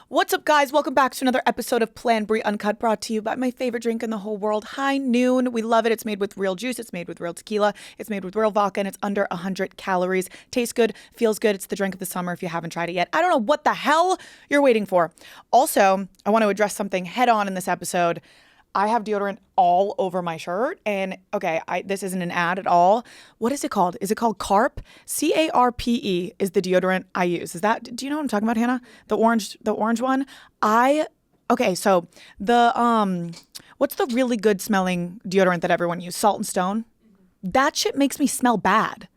What's up, guys? Welcome back to another episode of PlanBri Uncut, brought to you by my favorite drink in the whole world, High Noon. We love it. It's made with real juice. It's made with real tequila. It's made with real vodka, and it's under 100 calories. Tastes good, feels good. It's the drink of the summer if you haven't tried it yet. I don't know what the hell you're waiting for. Also, I want to address something head on in this episode. I have deodorant all over my shirt, and okay, this isn't an ad at all. What is it called? Is it called Carpe? CARPE is the deodorant I use. Do you know what I'm talking about, Hannah? The orange one? So what's the really good smelling deodorant that everyone uses? Salt and Stone? That shit makes me smell bad.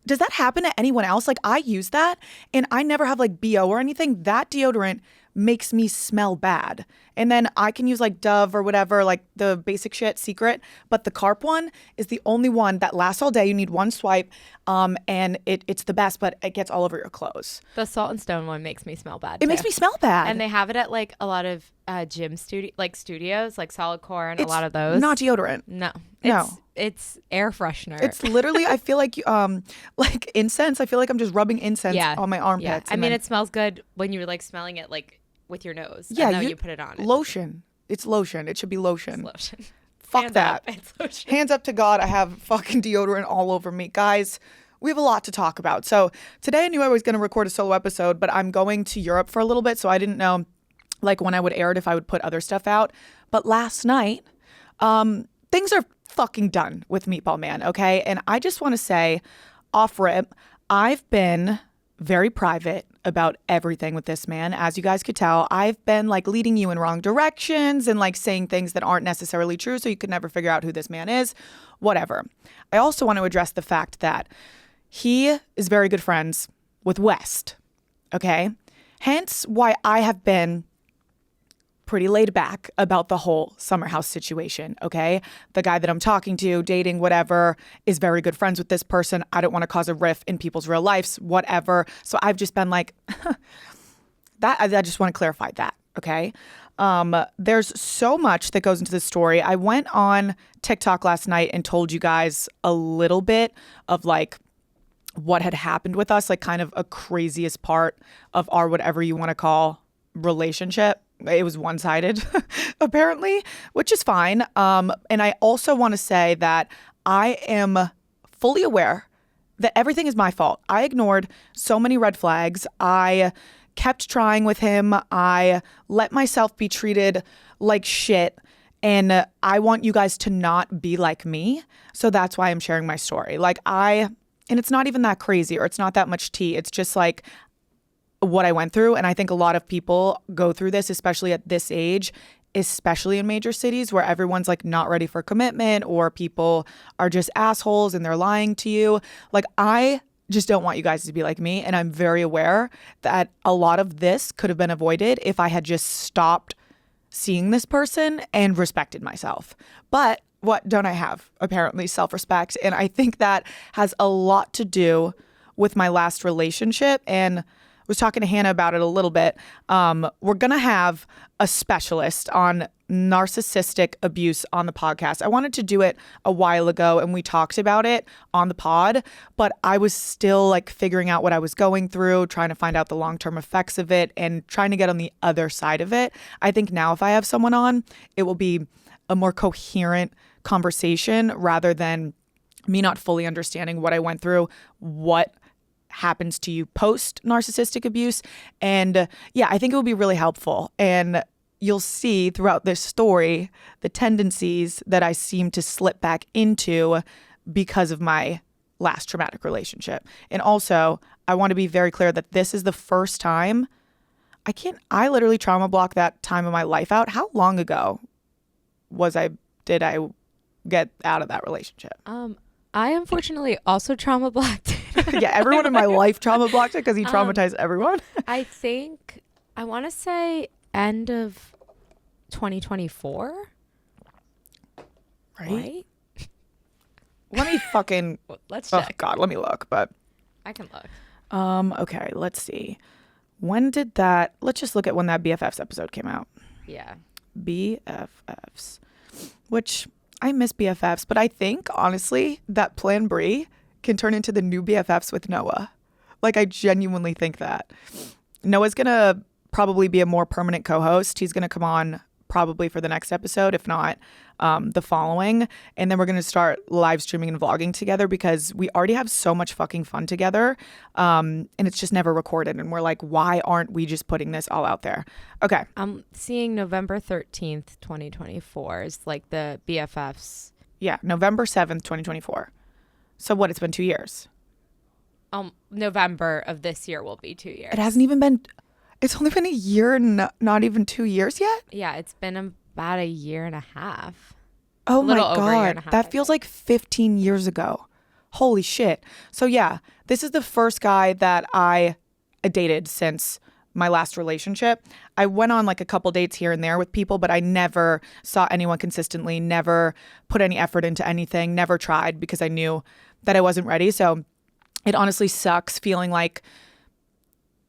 Does that happen to anyone else? Like, I use that and I never have like BO or anything. That deodorant makes me smell bad. And then I can use like Dove or whatever, like the basic shit, Secret. But the Carp one is the only one that lasts all day. You need one swipe, and it's the best, but it gets all over your clothes. The Salt and Stone one makes me smell bad. It makes me smell bad. And they have it at like a lot of gym studios, like Solid Core and a lot of those. Not deodorant. No. No. It's air freshener. It's literally, I feel like like incense. I feel like I'm just rubbing incense on my armpits. Yeah. I mean, it smells good when you're like smelling it like with your nose. Yeah, and then you put it on. Lotion. It's lotion. It should be lotion. It's lotion. Fuck Hands that. up. It's lotion. Hands up to God. I have fucking deodorant all over me. Guys, we have a lot to talk about. So today I knew I was going to record a solo episode, but I'm going to Europe for a little bit. So I didn't know like when I would air it, if I would put other stuff out. But last night, things are fucking done with Meatball Man. Okay. And I just want to say off rip, I've been very private about everything with this man. As you guys could tell, I've been like leading you in wrong directions and like saying things that aren't necessarily true, so you could never figure out who this man is, whatever. I also want to address the fact that he is very good friends with West, okay? Hence why I have been pretty laid back about the whole summer house situation, okay? The guy that I'm talking to, dating, whatever, is very good friends with this person. I don't want to cause a rift in people's real lives, whatever. So I've just been like, I just want to clarify that, okay? There's so much that goes into this story. I went on TikTok last night and told you guys a little bit of like what had happened with us, like kind of a craziest part of our whatever you want to call relationship. It was one-sided, apparently, which is fine. And I also want to say that I am fully aware that everything is my fault. I ignored so many red flags. I kept trying with him. I let myself be treated like shit. And I want you guys to not be like me. So that's why I'm sharing my story. And it's not even that crazy, or it's not that much tea. It's just like what I went through. And I think a lot of people go through this, especially at this age, especially in major cities where everyone's like not ready for commitment, or people are just assholes and they're lying to you. Like, I just don't want you guys to be like me. And I'm very aware that a lot of this could have been avoided if I had just stopped seeing this person and respected myself. But what don't I have? Apparently self-respect. And I think that has a lot to do with my last relationship. And was talking to Hannah about it a little bit. We're going to have a specialist on narcissistic abuse on the podcast. I wanted to do it a while ago and we talked about it on the pod, but I was still like figuring out what I was going through, trying to find out the long-term effects of it and trying to get on the other side of it. I think now if I have someone on, it will be a more coherent conversation rather than me not fully understanding what I went through, what happens to you post narcissistic abuse. And I think it will be really helpful. And you'll see throughout this story the tendencies that I seem to slip back into because of my last traumatic relationship. And also, I want to be very clear that this is the first time I literally trauma block that time of my life out. How long ago did I get out of that relationship? I unfortunately also trauma blocked. Yeah, everyone in my life trauma blocked it because he traumatized everyone. I think, I want to say end of 2024. Right? Let me fucking... Let's check. Oh, God, let me look, but... I can look. Okay, let's see. When did that... Let's just look at when that BFFs episode came out. Yeah. BFFs. Which, I miss BFFs, but I think, honestly, that PlanBri can turn into the new BFFs with Noah. Like, I genuinely think that. Noah's gonna probably be a more permanent co-host. He's going to come on probably for the next episode, if not the following. And then we're going to start live streaming and vlogging together because we already have so much fucking fun together. And it's just never recorded. And we're like, why aren't we just putting this all out there? Okay. I'm seeing November 13th, 2024 is like the BFFs. Yeah, November 7th, 2024. So what, it's been 2 years? November of this year will be 2 years. It hasn't even been, it's only been a year and not even 2 years yet? Yeah, it's been about a year and a half. Oh my over a year and God, a half, that feels like 15 years ago. Holy shit. So yeah, this is the first guy that I dated since my last relationship. I went on like a couple dates here and there with people, but I never saw anyone consistently, never put any effort into anything, never tried because I knew that I wasn't ready. So it honestly sucks feeling like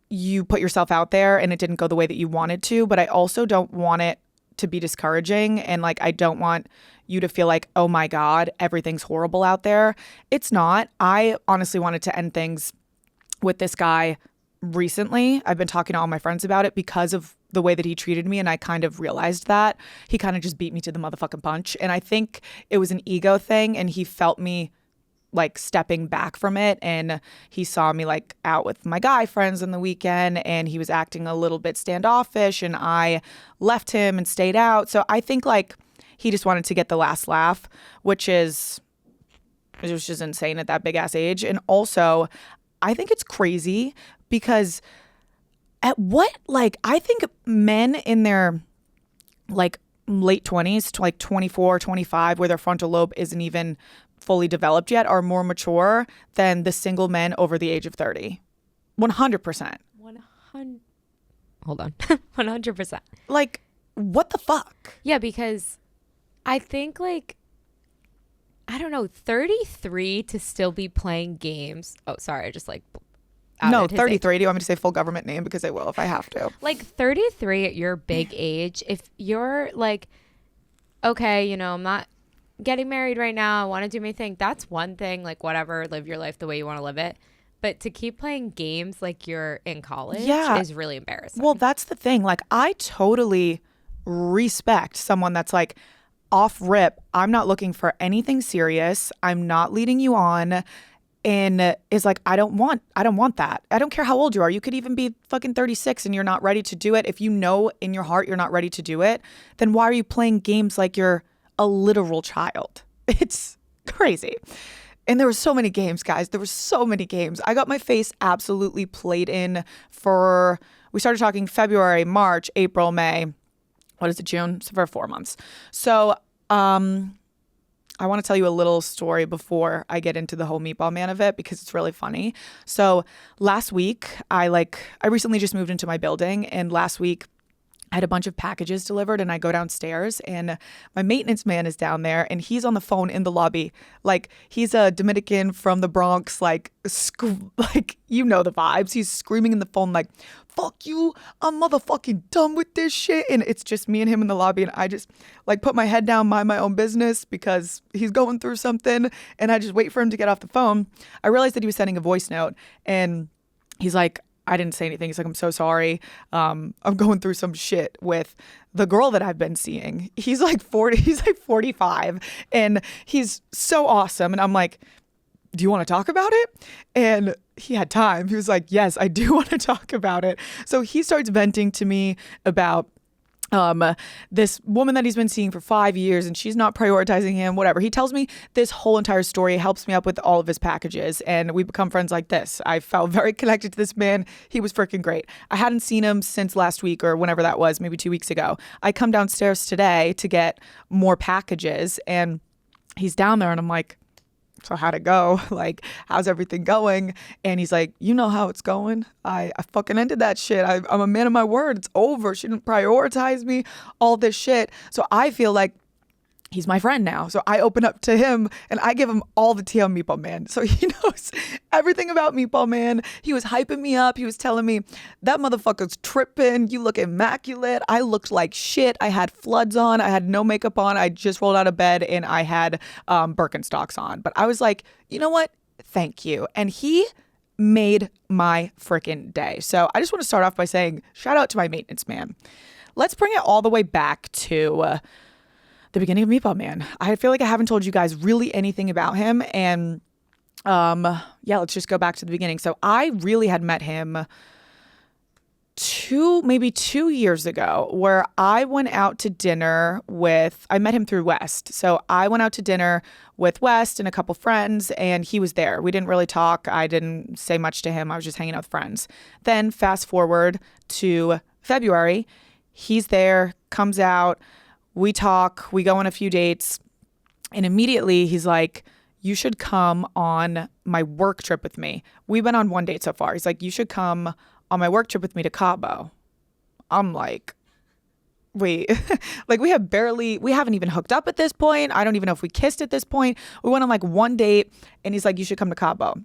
you put yourself out there and it didn't go the way that you wanted to, but I also don't want it to be discouraging. And like, I don't want you to feel like, oh my God, everything's horrible out there. It's not. I honestly wanted to end things with this guy recently. I've been talking to all my friends about it because of the way that he treated me. And I kind of realized that he kind of just beat me to the motherfucking punch. And I think it was an ego thing. And he felt me like stepping back from it, and he saw me like out with my guy friends on the weekend, and he was acting a little bit standoffish, and I left him and stayed out. So I think like he just wanted to get the last laugh, which was just insane at that big ass age. And also I think it's crazy because at what, like, I think men in their like late 20s to like 24, 25, where their frontal lobe isn't even fully developed yet, are more mature than the single men over the age of 30. 100%. 100. Hold on. 100%. Like, what the fuck? Yeah, because I think like, I don't know, 33 to still be playing games. Oh, sorry. I just like. No, 33. Do you want me to say full government name? Because I will if I have to. Like 33 at your big age, if you're like, okay, you know, I'm not getting married right now, I want to do my thing, that's one thing, like whatever, live your life the way you want to live it. But to keep playing games like you're in college is really embarrassing. Well, that's the thing. Like, I totally respect someone that's like, off rip, I'm not looking for anything serious, I'm not leading you on, and is like, I don't want that. I don't care how old you are. You could even be fucking 36 and you're not ready to do it. If you know in your heart you're not ready to do it, then why are you playing games like you're a literal child? It's crazy. And there were so many games, guys. There were so many games. I got my face absolutely played in for, we started talking February, March, April, May. What is it, June? So for 4 months. So I want to tell you a little story before I get into the whole Meatball Man of it, because it's really funny. So last week, I recently just moved into my building, and last week I had a bunch of packages delivered, and I go downstairs and my maintenance man is down there and he's on the phone in the lobby. Like, he's a Dominican from the Bronx, like you know the vibes. He's screaming in the phone like, fuck you, I'm motherfucking done with this shit. And it's just me and him in the lobby, and I just like put my head down, mind my own business because he's going through something, and I just wait for him to get off the phone. I realized that he was sending a voice note, and he's like, I didn't say anything. He's like, I'm so sorry. I'm going through some shit with the girl that I've been seeing. He's like 40, he's like 45, and he's so awesome. And I'm like, do you want to talk about it? And he had time. He was like, yes, I do want to talk about it. So he starts venting to me about this woman that he's been seeing for 5 years, and she's not prioritizing him, whatever. He tells me this whole entire story, helps me up with all of his packages, and we become friends like this. I felt very connected to this man. He was freaking great. I hadn't seen him since last week or whenever that was, maybe 2 weeks ago. I come downstairs today to get more packages, and he's down there, and I'm like, so how'd it go? Like, how's everything going? And he's like, you know how it's going. I fucking ended that shit. I'm a man of my word. It's over. She didn't prioritize me, all this shit. So I feel like he's my friend now. So I open up to him and I give him all the tea on Meatball Man. So he knows everything about Meatball Man. He was hyping me up. He was telling me, that motherfucker's tripping. You look immaculate. I looked like shit. I had floods on. I had no makeup on. I just rolled out of bed and I had Birkenstocks on. But I was like, you know what? Thank you. And he made my freaking day. So I just want to start off by saying shout out to my maintenance man. Let's bring it all the way back to the beginning of Meatball Man. I feel like I haven't told you guys really anything about him. And yeah, let's just go back to the beginning. So I really had met him maybe 2 years ago, where I went out to dinner I met him through West. So I went out to dinner with West and a couple friends, and he was there. We didn't really talk. I didn't say much to him. I was just hanging out with friends. Then fast forward to February, he's there, comes out, we talk, we go on a few dates, and immediately he's like, you should come on my work trip with me. We've been on one date so far. He's like, you should come on my work trip with me to Cabo. I'm like, wait, like we haven't even hooked up at this point. I don't even know if we kissed at this point. We went on like one date and he's like, you should come to Cabo.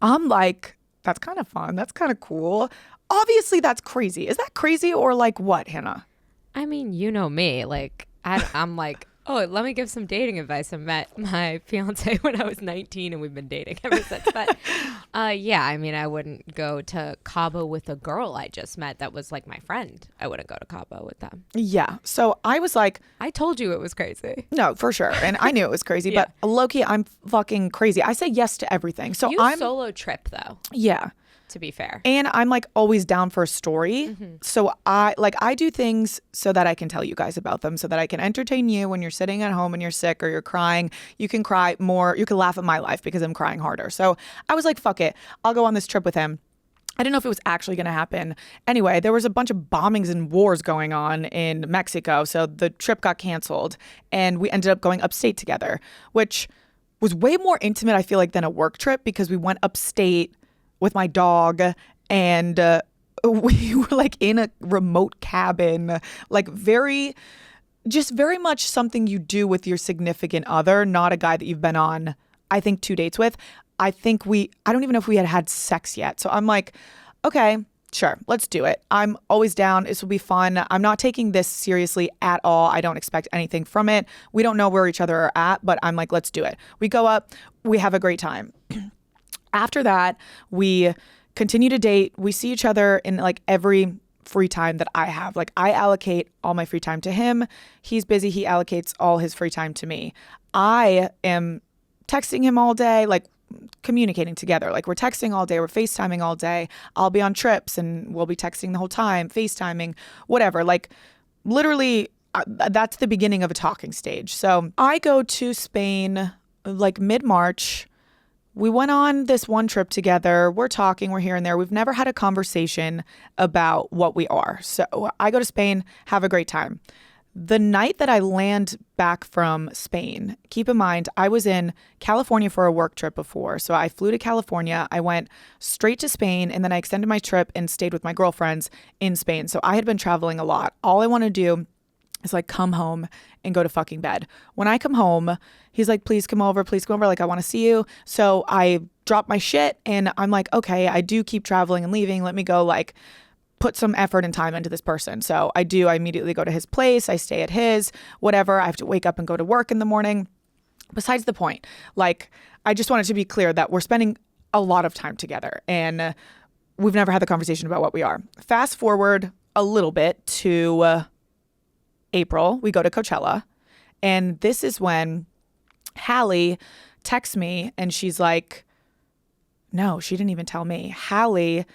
I'm like, that's kind of fun. That's kind of cool. Obviously that's crazy. Is that crazy or like what, Hannah? I mean, you know me. Like, I'm like, oh, let me give some dating advice. I met my fiance when I was 19 and we've been dating ever since. But yeah, I mean, I wouldn't go to Cabo with a girl I just met that was like my friend. I wouldn't go to Cabo with them. Yeah. So I was like, I told you it was crazy. no, for sure. And I knew it was crazy, Yeah. but low-key, I'm fucking crazy. I say yes to everything. So You I'm solo trip though, yeah. to be fair. And I'm like always down for a story. So I do things so that I can tell you guys about them, so that I can entertain you when you're sitting at home and you're sick or you're crying. You can cry more. You can laugh at my life because I'm crying harder. So I was like, fuck it. I'll go on this trip with him. I didn't know if it was actually going to happen. Anyway, there was a bunch of bombings and wars going on in Mexico. So the trip got canceled and we ended up going upstate together, which was way more intimate, I feel like, than a work trip, because we went upstate with my dog and we were like in a remote cabin, like very much something you do with your significant other, not a guy that you've been on, I think, 2 dates with. I don't even know if we had sex yet. So I'm like, okay, sure, let's do it. I'm always down. This will be fun. I'm not taking this seriously at all. I don't expect anything from it. We don't know where each other are at, but I'm like, let's do it. We go up, we have a great time. After that, we continue to date. We see each other in like every free time that I have. Like I allocate all my free time to him. He's busy. He allocates all his free time to me. I am texting him all day, like communicating together. Like we're texting all day. We're FaceTiming all day. I'll be on trips and we'll be texting the whole time, FaceTiming, whatever. Like literally that's the beginning of a talking stage. So I go to Spain like mid-March. We went on this one trip together. We're talking, we're here and there. We've never had a conversation about what we are. So I go to Spain, have a great time. The night that I land back from Spain, keep in mind, I was in California for a work trip before. So I flew to California. I went straight to Spain, and then I extended my trip and stayed with my girlfriends in Spain. So I had been traveling a lot. All I want to do is like come home and go to fucking bed. When I come home, he's like, please come over. Like, I want to see you. So I drop my shit and I'm like, okay, I do keep traveling and leaving. Let me go like put some effort and time into this person. So I immediately go to his place. I stay at his, whatever. I have to wake up and go to work in the morning. Besides the point, like, I just wanted to be clear that we're spending a lot of time together and we've never had the conversation about what we are. Fast forward a little bit to April, we go to Coachella, and this is when Hallie texts me and she's like, no, she didn't even tell me. Hallie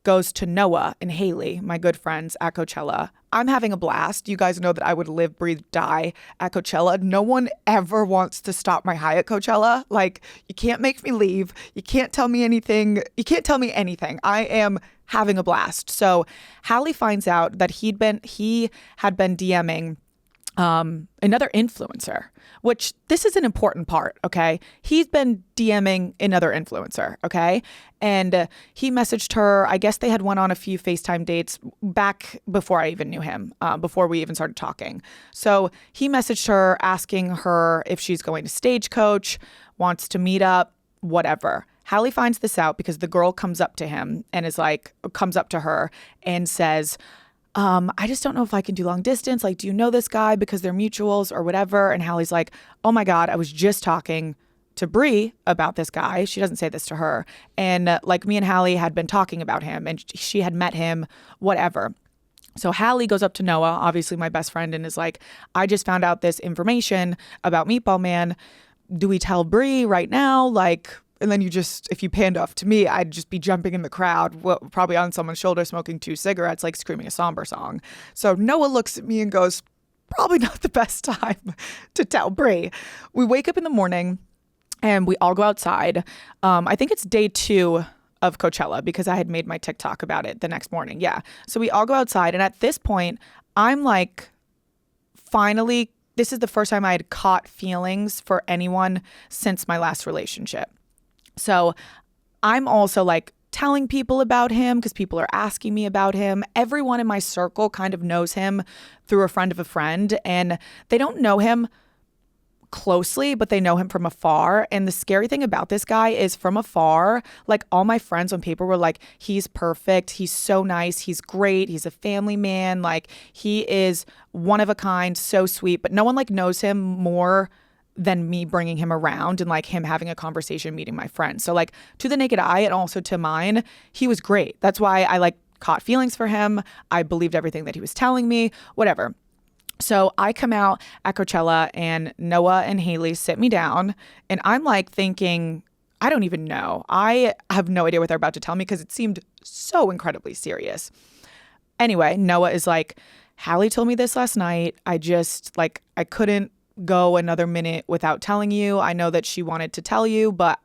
goes to Noah and Haley, my good friends, at Coachella. I'm having a blast. You guys know that I would live, breathe, die at Coachella. No one ever wants to stop my high at Coachella. Like, you can't make me leave. You can't tell me anything. You can't tell me anything. I am having a blast. So Hallie finds out that he had been DMing another influencer, which this is an important part, okay? He's been DMing another influencer, okay? And he messaged her. I guess they had went on a few FaceTime dates back before I even knew him, before we even started talking. So he messaged her asking her if she's going to Stagecoach, wants to meet up, whatever. Hallie finds this out because the girl comes up to him and comes up to her and says, I just don't know if I can do long distance. Like, do you know this guy because they're mutuals or whatever? And Hallie's like, oh my God, I was just talking to Bri about this guy. She doesn't say this to her. And like me and Hallie had been talking about him and she had met him, whatever. So Hallie goes up to Noah, obviously my best friend, and is like, I just found out this information about Meatball Man. Do we tell Bri right now? Like, and then if you panned off to me, I'd just be jumping in the crowd, probably on someone's shoulder, smoking 2 cigarettes, like screaming a somber song. So Noah looks at me and goes, probably not the best time to tell Bri. We wake up in the morning and we all go outside. I think it's day 2 of Coachella because I had made my TikTok about it the next morning. Yeah. So we all go outside. And at this point, I'm like, finally, this is the first time I had caught feelings for anyone since my last relationship. So I'm also like telling people about him because people are asking me about him. Everyone in my circle kind of knows him through a friend of a friend, and they don't know him closely, but they know him from afar. And the scary thing about this guy is from afar, like all my friends on paper were like, he's perfect. He's so nice. He's great. He's a family man. Like he is one of a kind, so sweet, but no one like knows him more than me bringing him around and like him having a conversation, meeting my friends. So like to the naked eye and also to mine, he was great. That's why I like caught feelings for him. I believed everything that he was telling me, whatever. So I come out at Coachella and Noah and Haley sit me down and I'm like thinking, I don't even know. I have no idea what they're about to tell me because it seemed so incredibly serious. Anyway, Noah is like, Hallie told me this last night. I couldn't go another minute without telling you. I know that she wanted to tell you, but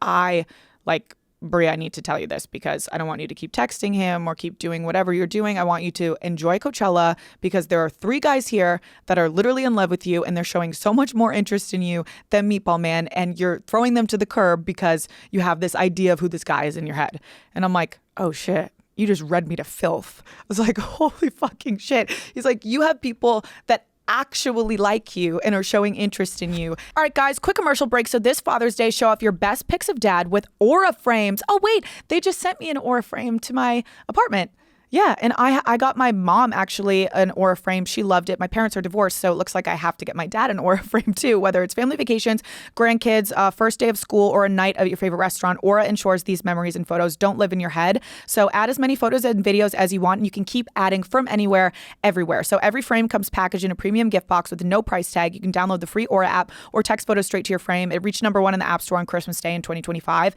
Bri, I need to tell you this because I don't want you to keep texting him or keep doing whatever you're doing. I want you to enjoy Coachella because there are 3 guys here that are literally in love with you and they're showing so much more interest in you than Meatball Man, and you're throwing them to the curb because you have this idea of who this guy is in your head. And I'm like, oh shit. You just read me to filth. I was like, holy fucking shit. He's like, you have people that actually like you and are showing interest in you. All right, guys, quick commercial break. So this Father's Day, show off your best pics of dad with Aura frames. Oh, wait, they just sent me an Aura frame to my apartment. Yeah, and I got my mom actually an Aura frame. She loved it. My parents are divorced, so it looks like I have to get my dad an Aura frame too, whether it's family vacations, grandkids, first day of school, or a night at your favorite restaurant. Aura ensures these memories and photos don't live in your head. So add as many photos and videos as you want, and you can keep adding from anywhere, everywhere. So every frame comes packaged in a premium gift box with no price tag. You can download the free Aura app or text photos straight to your frame. It reached #1 in the App Store on Christmas Day in 2025.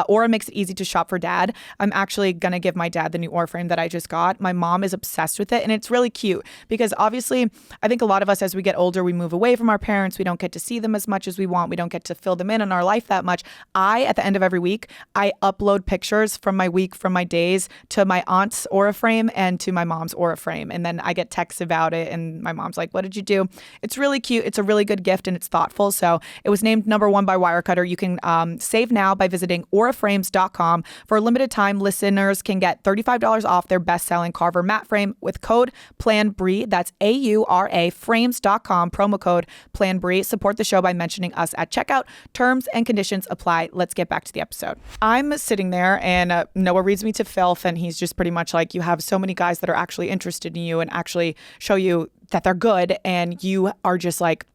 Aura makes it easy to shop for dad. I'm actually going to give my dad the new Aura frame that I just got. My mom is obsessed with it, and it's really cute because obviously I think a lot of us as we get older, we move away from our parents. We don't get to see them as much as we want. We don't get to fill them in our life that much. At the end of every week, I upload pictures from my week, from my days to my aunt's Aura frame and to my mom's Aura frame. And then I get texts about it and my mom's like, what did you do? It's really cute. It's a really good gift and it's thoughtful. So it was named #1 by Wirecutter. You can save now by visiting auraframes.com. For a limited time, listeners can get $35 off their best-selling Carver matte frame with code PlanBri. That's AURA frames.com, promo code PlanBri. Support the show by mentioning us at checkout. Terms and conditions apply. Let's get back to the episode. I'm sitting there and Noah reads me to filth, and he's just pretty much like, you have so many guys that are actually interested in you and actually show you that they're good, and you are just like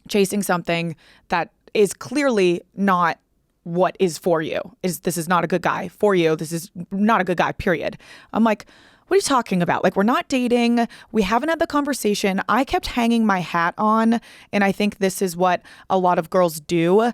chasing something that is clearly not what is for you. This is not a good guy for you. This is not a good guy, period. I'm like, what are you talking about? Like, we're not dating. We haven't had the conversation. I kept hanging my hat on, and I think this is what a lot of girls do.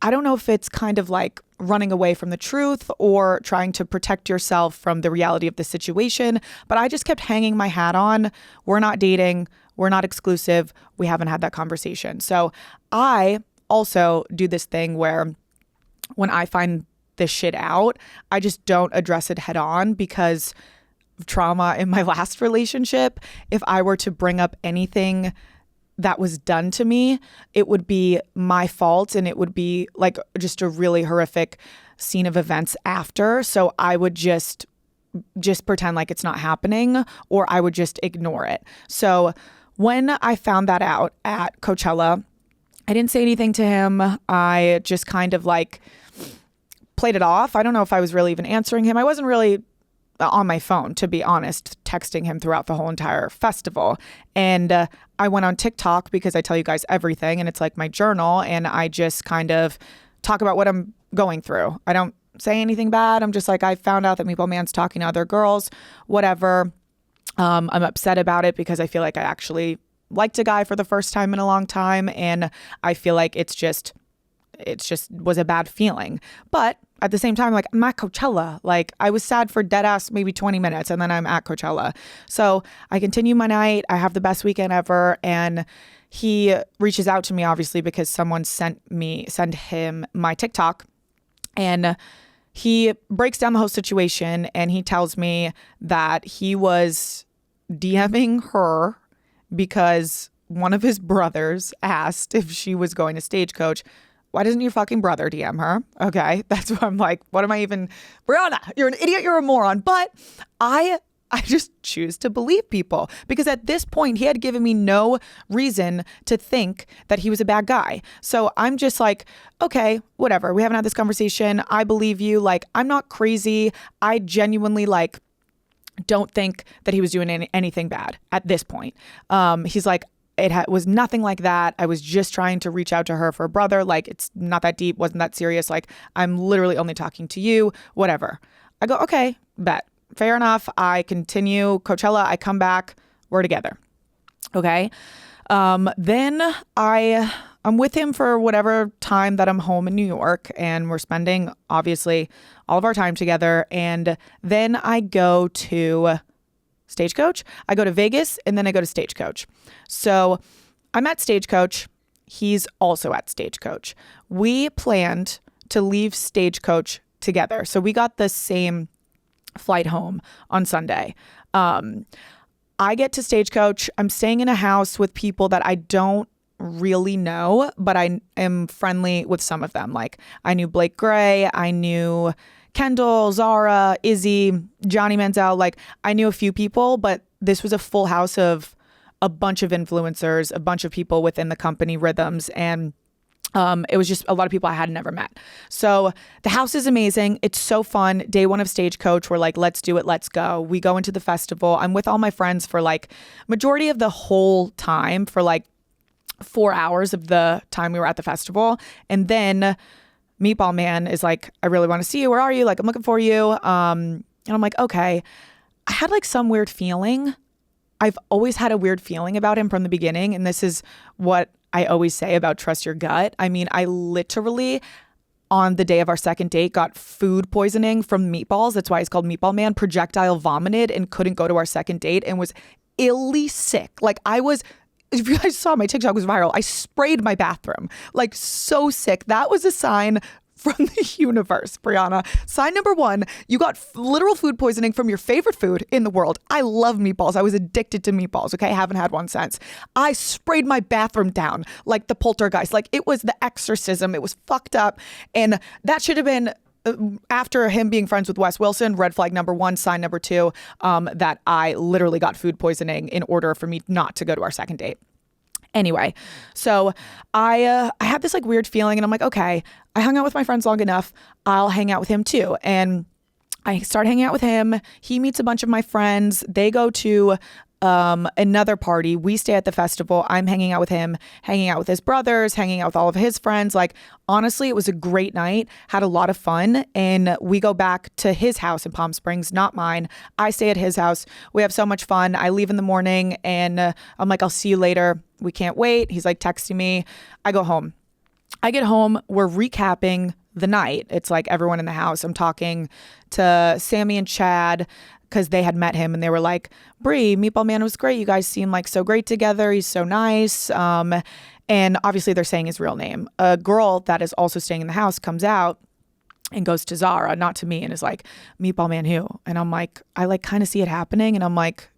I don't know if it's kind of like running away from the truth or trying to protect yourself from the reality of the situation, but I just kept hanging my hat on. We're not dating. We're not exclusive. We haven't had that conversation. So I also do this thing where when I find this shit out, I just don't address it head on because trauma in my last relationship. If I were to bring up anything that was done to me, it would be my fault, and it would be like just a really horrific scene of events after. So I would just pretend like it's not happening, or I would just ignore it. So when I found that out at Coachella, I didn't say anything to him. I just kind of like played it off. I don't know if I was really even answering him. I wasn't really on my phone, to be honest, texting him throughout the whole entire festival. And I went on TikTok because I tell you guys everything, and it's like my journal, and I just kind of talk about what I'm going through. I don't say anything bad. I'm just like, I found out that Meatball Man's talking to other girls, whatever. I'm upset about it because I feel like I actually liked a guy for the first time in a long time. And I feel like it's just was a bad feeling. But at the same time, like, I'm at Coachella. Like, I was sad for dead ass maybe 20 minutes and then I'm at Coachella. So I continue my night. I have the best weekend ever. And he reaches out to me, obviously, because someone sent him my TikTok. And he breaks down the whole situation and he tells me that he was DMing her because one of his brothers asked if she was going to Stagecoach. Why doesn't your fucking brother DM her? Okay, that's what I'm like, what am I even... Brianna, you're an idiot, you're a moron. But I just choose to believe people because at this point, he had given me no reason to think that he was a bad guy. So I'm just like, okay, whatever. We haven't had this conversation. I believe you. Like, I'm not crazy. I genuinely, like, don't think that he was doing anything bad at this point. He's like, was nothing like that. I was just trying to reach out to her for a brother. Like, it's not that deep, wasn't that serious. Like, I'm literally only talking to you, whatever. I go, okay, bet. Fair enough. I continue Coachella. I come back. We're together. Okay. Then I'm with him for whatever time that I'm home in New York, and we're spending, obviously, all of our time together. And then I go to Stagecoach. I go to Vegas and then I go to Stagecoach. So I'm at Stagecoach. He's also at Stagecoach. We planned to leave Stagecoach together. So we got the same flight home on Sunday. I get to Stagecoach. I'm staying in a house with people that I don't really know, but I am friendly with some of them. Like, I knew Blake Gray. I knew Kendall, Zara, Izzy, Johnny Manziel. Like, I knew a few people, but this was a full house of a bunch of influencers, a bunch of people within the company Rhythms, and it was just a lot of people I had never met. So the house is amazing. It's so fun. Day one of Stagecoach, we're like, let's do it. Let's go. We go into the festival. I'm with all my friends for like majority of the whole time, for like 4 hours of the time we were at the festival. And then Meatball Man is like, I really want to see you. Where are you? Like, I'm looking for you. And I'm like, okay. I had like some weird feeling. I've always had a weird feeling about him from the beginning. And this is what I always say about trust your gut. I mean, I literally, on the day of our second date, got food poisoning from meatballs. That's why he's called Meatball Man. Projectile vomited and couldn't go to our second date and was illy sick. Like, if you guys saw, my TikTok was viral. I sprayed my bathroom, like, so sick. That was a sign from the universe, Brianna. Sign number one, you got literal food poisoning from your favorite food in the world. I love meatballs. I was addicted to meatballs, okay? I haven't had one since. I sprayed my bathroom down like the poltergeist. Like, it was the exorcism. It was fucked up. And that should have been, after him being friends with Wes Wilson, red flag number one. Sign number two, that I literally got food poisoning in order for me not to go to our second date. Anyway, so I had this like weird feeling, and I'm like, okay, I hung out with my friends long enough. I'll hang out with him too. And I start hanging out with him. He meets a bunch of my friends. They go to another party. We stay at the festival. I'm hanging out with him, hanging out with his brothers, hanging out with all of his friends. Like, honestly, it was a great night, had a lot of fun. And we go back to his house in Palm Springs, not mine. I stay at his house. We have so much fun. I leave in the morning and I'm like, I'll see you later. We can't wait. He's like texting me. I go home. I get home. We're recapping the night. It's like everyone in the house. I'm talking to Sammy and Chad, because they had met him and they were like, Bri, Meatball Man was great. You guys seem like so great together. He's so nice. And obviously they're saying his real name. A girl that is also staying in the house comes out and goes to Zara, not to me, and is like, Meatball Man who? And I'm like, I like kind of see it happening. And I'm like,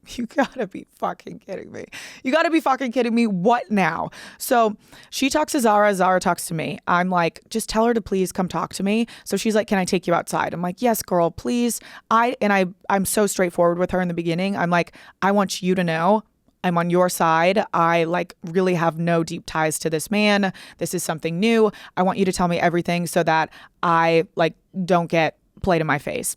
you gotta be fucking kidding me. You gotta be fucking kidding me. What now? So she talks to Zara. Zara talks to me. I'm like, just tell her to please come talk to me. So she's like, can I take you outside? I'm like, yes, girl, please. I'm so straightforward with her in the beginning. I'm like, I want you to know I'm on your side. I like really have no deep ties to this man. This is something new. I want you to tell me everything so that I like don't get played in my face.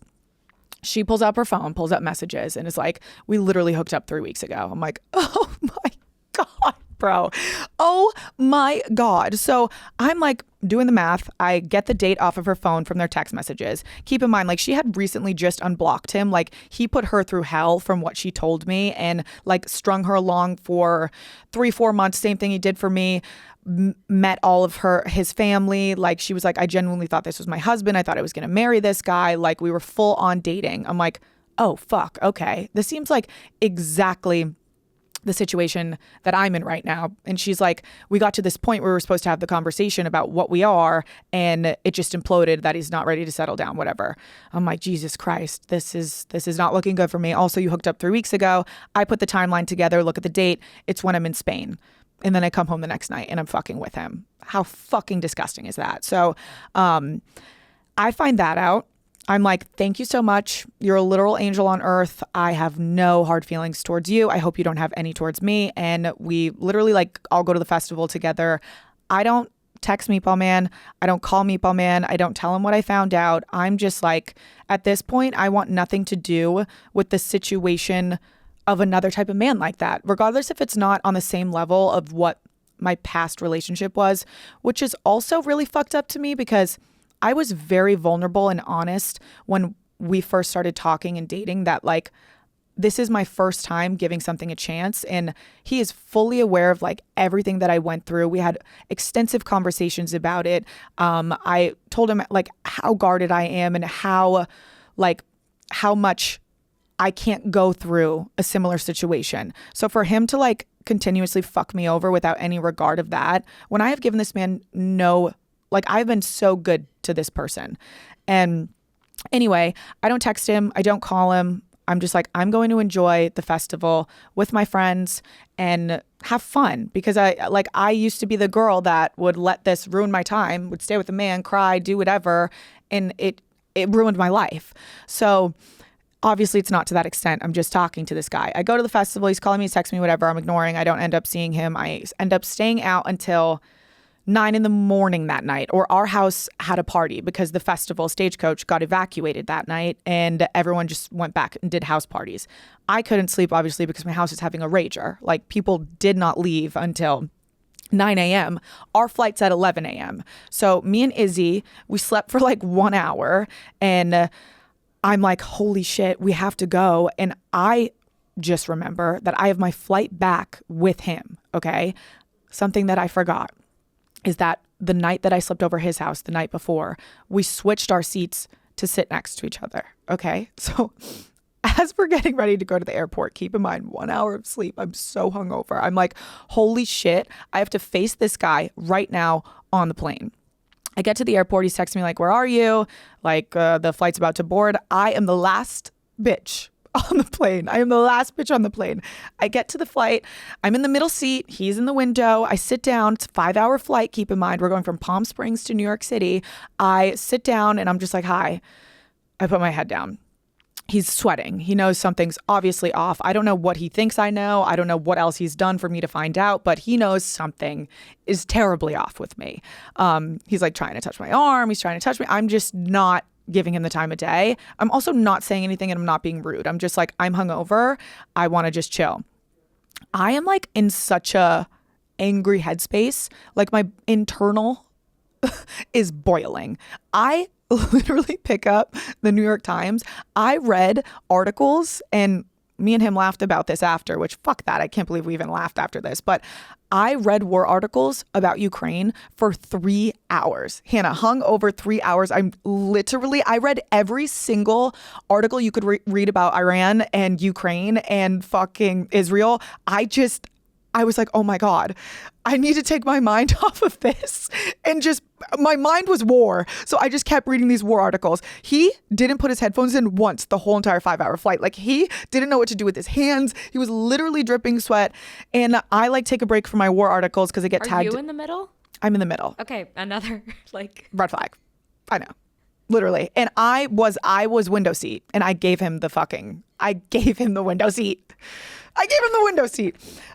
She pulls up her phone, pulls up messages, and is like, we literally hooked up 3 weeks ago. I'm like, oh my God, bro. Oh my God. So I'm like, doing the math. I get the date off of her phone from their text messages. Keep in mind, like, she had recently just unblocked him. Like, he put her through hell from what she told me, and like strung her along for 3-4 months. Same thing he did for me. Met all of his family. Like, she was like, I genuinely thought this was my husband. I thought I was going to marry this guy. Like, we were full on dating. I'm like, oh, fuck. Okay. This seems like exactly the situation that I'm in right now. And she's like, we got to this point where we were supposed to have the conversation about what we are, and it just imploded that he's not ready to settle down, whatever. I'm like, Jesus Christ, this is not looking good for me. Also, you hooked up 3 weeks ago. I put the timeline together, look at the date. It's when I'm in Spain. And then I come home the next night and I'm fucking with him. How fucking disgusting is that? So I find that out. I'm like, thank you so much. You're a literal angel on earth. I have no hard feelings towards you. I hope you don't have any towards me. And we literally, like, all go to the festival together. I don't text Meatball Man. I don't call Meatball Man. I don't tell him what I found out. I'm just like, at this point, I want nothing to do with the situation of another type of man like that, regardless if it's not on the same level of what my past relationship was, which is also really fucked up to me because I was very vulnerable and honest when we first started talking and dating that, like, this is my first time giving something a chance. And he is fully aware of like everything that I went through. We had extensive conversations about it. I told him like how guarded I am and how much I can't go through a similar situation. So for him to like continuously fuck me over without any regard of that, when I have given this man I've been so good to this person. And anyway, I don't text him. I don't call him. I'm just like, I'm going to enjoy the festival with my friends and have fun because I used to be the girl that would let this ruin my time, would stay with a man, cry, do whatever. And it ruined my life. So obviously it's not to that extent. I'm just talking to this guy. I go to the festival. He's calling me, he's texting me, whatever. I'm ignoring. I don't end up seeing him. I end up staying out until 9 a.m. that night, or our house had a party because the festival Stagecoach got evacuated that night and everyone just went back and did house parties. I couldn't sleep, obviously, because my house is having a rager. Like, people did not leave until 9 a.m. Our flight's at 11 a.m. So me and Izzy, we slept for like 1 hour and I'm like, holy shit, we have to go. And I just remember that I have my flight back with him, okay? Something that I forgot is that the night that I slept over his house the night before, we switched our seats to sit next to each other. Okay. So as we're getting ready to go to the airport, keep in mind 1 hour of sleep. I'm so hungover. I'm like, holy shit, I have to face this guy right now on the plane. I get to the airport. He's texting me like, where are you? Like, the flight's about to board. I am the last bitch on the plane. I am the last bitch on the plane. I get to the flight. I'm in the middle seat. He's in the window. I sit down. It's a 5-hour flight. Keep in mind, we're going from Palm Springs to New York City. I sit down and I'm just like, hi. I put my head down. He's sweating. He knows something's obviously off. I don't know what he thinks I know. I don't know what else he's done for me to find out, but he knows something is terribly off with me. He's like trying to touch my arm. He's trying to touch me. I'm just not giving him the time of day. I'm also not saying anything and I'm not being rude. I'm just like, I'm hungover. I want to just chill. I am like in such a angry headspace. Like my internal is boiling. I literally pick up the New York Times. I read articles and me and him laughed about this after, which fuck that. I can't believe we even laughed after this. But I read war articles about Ukraine for 3 hours. Hannah, hung over 3 hours. I read every single article you could read about Iran and Ukraine and fucking Israel. I was like, oh my God, I need to take my mind off of this. And just, my mind was war. So I just kept reading these war articles. He didn't put his headphones in once the whole entire 5-hour flight. Like, he didn't know what to do with his hands. He was literally dripping sweat. And I like take a break from my war articles because I get tagged. Are you in the middle? I'm in the middle. Okay, another like red flag. I know. Literally. And I was window seat and I gave him the window seat.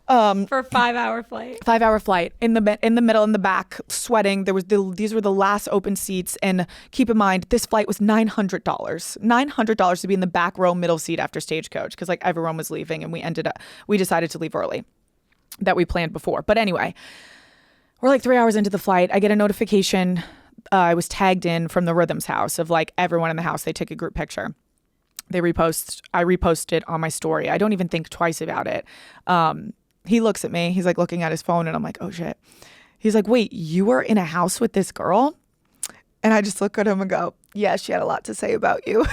For a 5-hour flight. 5-hour flight in the middle, in the back, sweating. These were the last open seats. And keep in mind, this flight was $900. $900 to be in the back row middle seat after Stagecoach because like everyone was leaving and we decided to leave early that we planned before. But anyway, We're like 3 hours into the flight. I get a notification. I was tagged in from the Rhythms house of like everyone in the house. They take a group picture. I repost it on my story. I don't even think twice about it. He looks at me. He's like looking at his phone and I'm like, oh shit. He's like, wait, you were in a house with this girl? And I just look at him and go, yeah, she had a lot to say about you.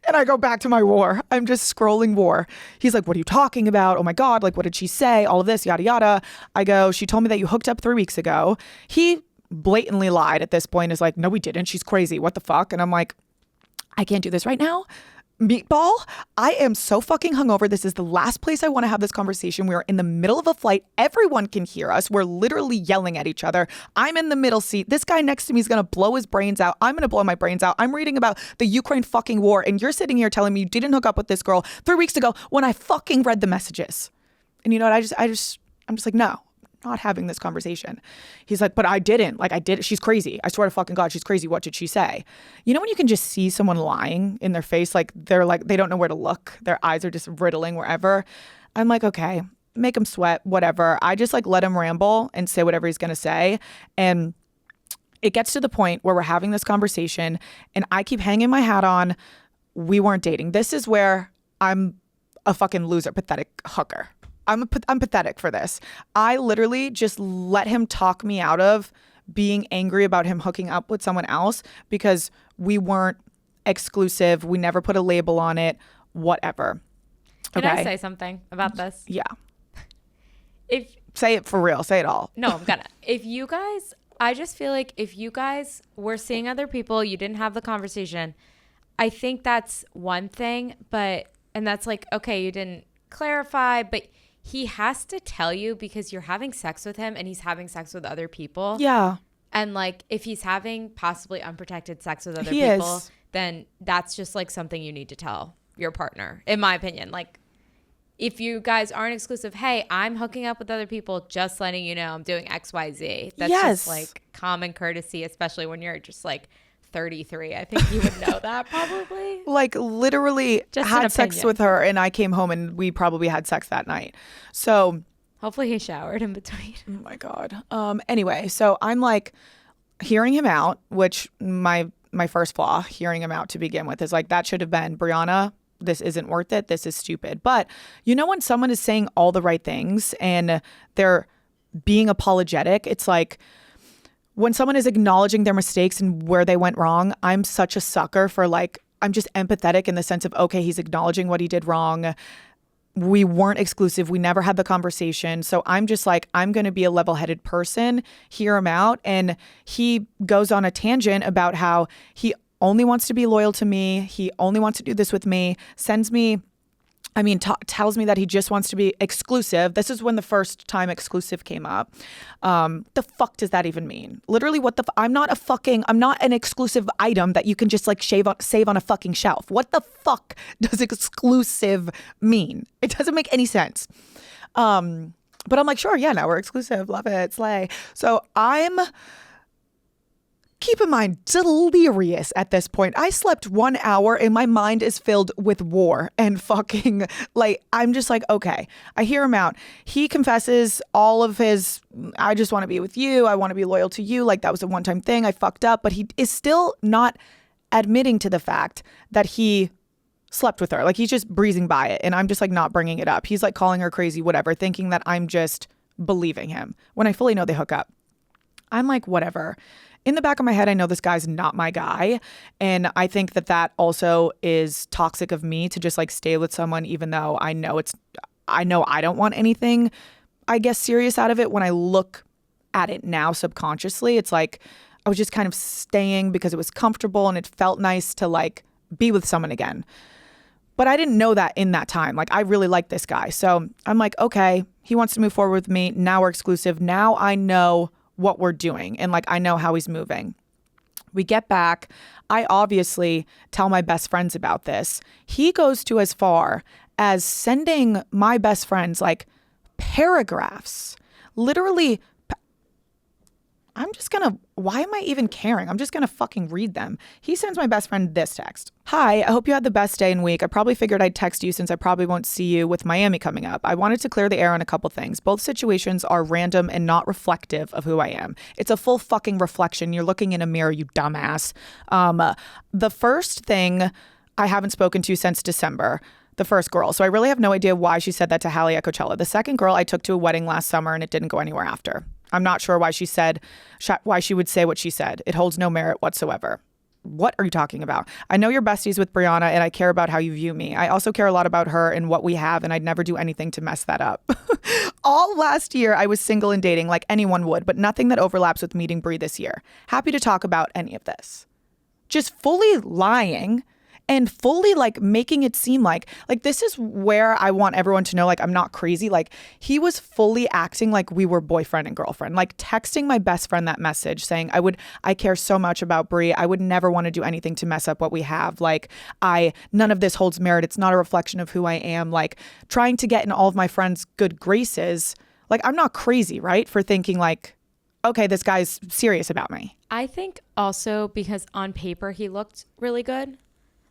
And I go back to my war. I'm just scrolling war. He's like, what are you talking about? Oh my God, like, what did she say? All of this, yada, yada. I go, she told me that you hooked up 3 weeks ago. He blatantly lied at this point, is like, no, we didn't. She's crazy. What the fuck? And I'm like, I can't do this right now. Meatball, I am so fucking hungover. This is the last place I want to have this conversation. We're in the middle of a flight. Everyone can hear us. We're literally yelling at each other. I'm in the middle seat. This guy next to me is going to blow his brains out. I'm going to blow my brains out. I'm reading about the Ukraine fucking war. And you're sitting here telling me you didn't hook up with this girl 3 weeks ago when I fucking read the messages. And you know what? I'm just like, no. Not having this conversation. He's like, but I didn't. Like, I did. She's crazy. I swear to fucking God, she's crazy. What did she say? You know when you can just see someone lying in their face, like they don't know where to look. Their eyes are just riddling wherever. I'm like, okay, make him sweat, whatever. I just like let him ramble and say whatever he's gonna say. And it gets to the point where we're having this conversation and I keep hanging my hat on, we weren't dating. This is where I'm a fucking loser, pathetic hooker. I'm pathetic for this. I literally just let him talk me out of being angry about him hooking up with someone else because we weren't exclusive. We never put a label on it, whatever. Can I say something about this? Yeah. If say it for real. Say it all. No, I'm gonna. I just feel like if you guys were seeing other people, you didn't have the conversation, I think that's one thing, and that's like, okay, you didn't clarify, but he has to tell you because you're having sex with him and he's having sex with other people. Yeah. And like if he's having possibly unprotected sex with other people, then that's just like something you need to tell your partner, in my opinion. Like if you guys aren't exclusive, hey, I'm hooking up with other people, just letting you know I'm doing XYZ. That's just like common courtesy, especially when you're just like 33. I think you would know that probably. Like literally just had sex with her and I came home and we probably had sex that night. So hopefully he showered in between. Oh my God. Anyway, so I'm like hearing him out, which my first flaw, hearing him out to begin with, is like, that should have been, Brianna, this isn't worth it. This is stupid. But you know, when someone is saying all the right things and they're being apologetic, it's like, when someone is acknowledging their mistakes and where they went wrong, I'm such a sucker for like, I'm just empathetic in the sense of, okay, he's acknowledging what he did wrong. We weren't exclusive. We never had the conversation. So I'm just like, I'm going to be a level-headed person, hear him out. And he goes on a tangent about how he only wants to be loyal to me. He only wants to do this with me, tells me that he just wants to be exclusive. This is when the first time exclusive came up. The fuck does that even mean? Literally, I'm not an exclusive item that you can just like save on a fucking shelf. What the fuck does exclusive mean? It doesn't make any sense. But I'm like, sure, yeah, now we're exclusive. Love it, slay. So I'm, keep in mind, delirious at this point. I slept 1 hour and my mind is filled with war and fucking like, I'm just like, okay, I hear him out. He confesses all of his, I just want to be with you. I want to be loyal to you. Like that was a one-time thing. I fucked up, but he is still not admitting to the fact that he slept with her. Like he's just breezing by it. And I'm just like not bringing it up. He's like calling her crazy, whatever, thinking that I'm just believing him when I fully know they hook up. I'm like, whatever. In the back of my head, I know this guy's not my guy. And I think that also is toxic of me to just like stay with someone, even though I know I don't want anything, I guess, serious out of it. When I look at it now subconsciously, it's like I was just kind of staying because it was comfortable and it felt nice to like be with someone again. But I didn't know that in that time. Like I really like this guy. So I'm like, okay, he wants to move forward with me. Now we're exclusive. Now I know what we're doing and like I know how he's moving. We get back. I obviously tell my best friends about this. He goes to as far as sending my best friends like paragraphs, literally why am I even caring? I'm just gonna fucking read them. He sends my best friend this text. Hi, I hope you had the best day and week. I probably figured I'd text you since I probably won't see you with Miami coming up. I wanted to clear the air on a couple things. Both situations are random and not reflective of who I am. It's a full fucking reflection. You're looking in a mirror, you dumbass. The first thing, I haven't spoken to since December. The first girl. So I really have no idea why she said that to Hallie at Coachella. The second girl I took to a wedding last summer and it didn't go anywhere after. I'm not sure why why she would say what she said. It holds no merit whatsoever. What are you talking about? I know you're besties with Brianna and I care about how you view me. I also care a lot about her and what we have, and I'd never do anything to mess that up. All last year I was single and dating like anyone would, but nothing that overlaps with meeting Bri this year. Happy to talk about any of this. Just fully lying and fully like making it seem like this is where I want everyone to know, like, I'm not crazy. Like, he was fully acting like we were boyfriend and girlfriend, like texting my best friend that message saying, I care so much about Bri. I would never want to do anything to mess up what we have. Like, none of this holds merit. It's not a reflection of who I am. Like, trying to get in all of my friends' good graces. Like, I'm not crazy, right? For thinking like, okay, this guy's serious about me. I think also because on paper he looked really good.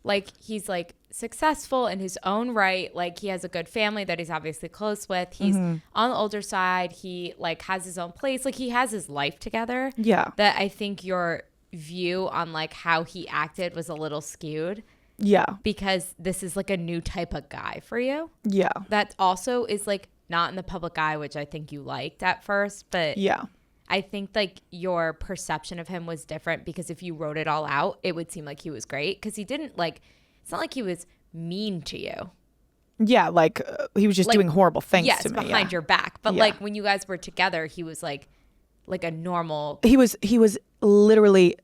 Like, he's like successful in his own right. Like, he has a good family that he's obviously close with. He's on the older side. He like has his own place. Like, he has his life together. Yeah. That I think your view on like how he acted was a little skewed. Yeah. Because this is like a new type of guy for you. Yeah. That also is like not in the public eye, which I think you liked at first. But yeah. I think like your perception of him was different because if you wrote it all out, it would seem like he was great because he didn't like, it's not like he was mean to you. Yeah, like he was just doing horrible things to me. Yes, behind your back. But like when you guys were together, he was like a normal. He was literally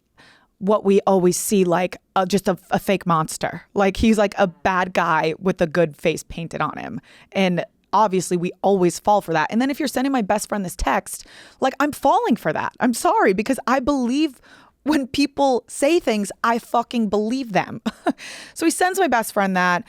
what we always see, like just a fake monster. Like, he's like a bad guy with a good face painted on him. And obviously we always fall for that. And then if you're sending my best friend this text, like, I'm falling for that. I'm sorry, because I believe when people say things, I fucking believe them. So he sends my best friend that.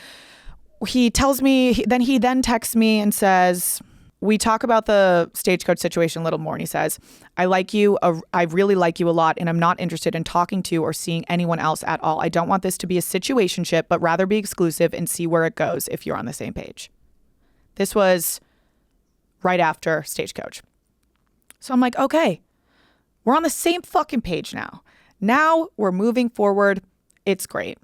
He tells me, he then texts me and says, we talk about the Stagecoach situation a little more. And he says, I like you. I really like you a lot. And I'm not interested in talking to or seeing anyone else at all. I don't want this to be a situationship, but rather be exclusive and see where it goes if you're on the same page. This was right after Stagecoach. So I'm like, okay, we're on the same fucking page now. Now we're moving forward. It's great.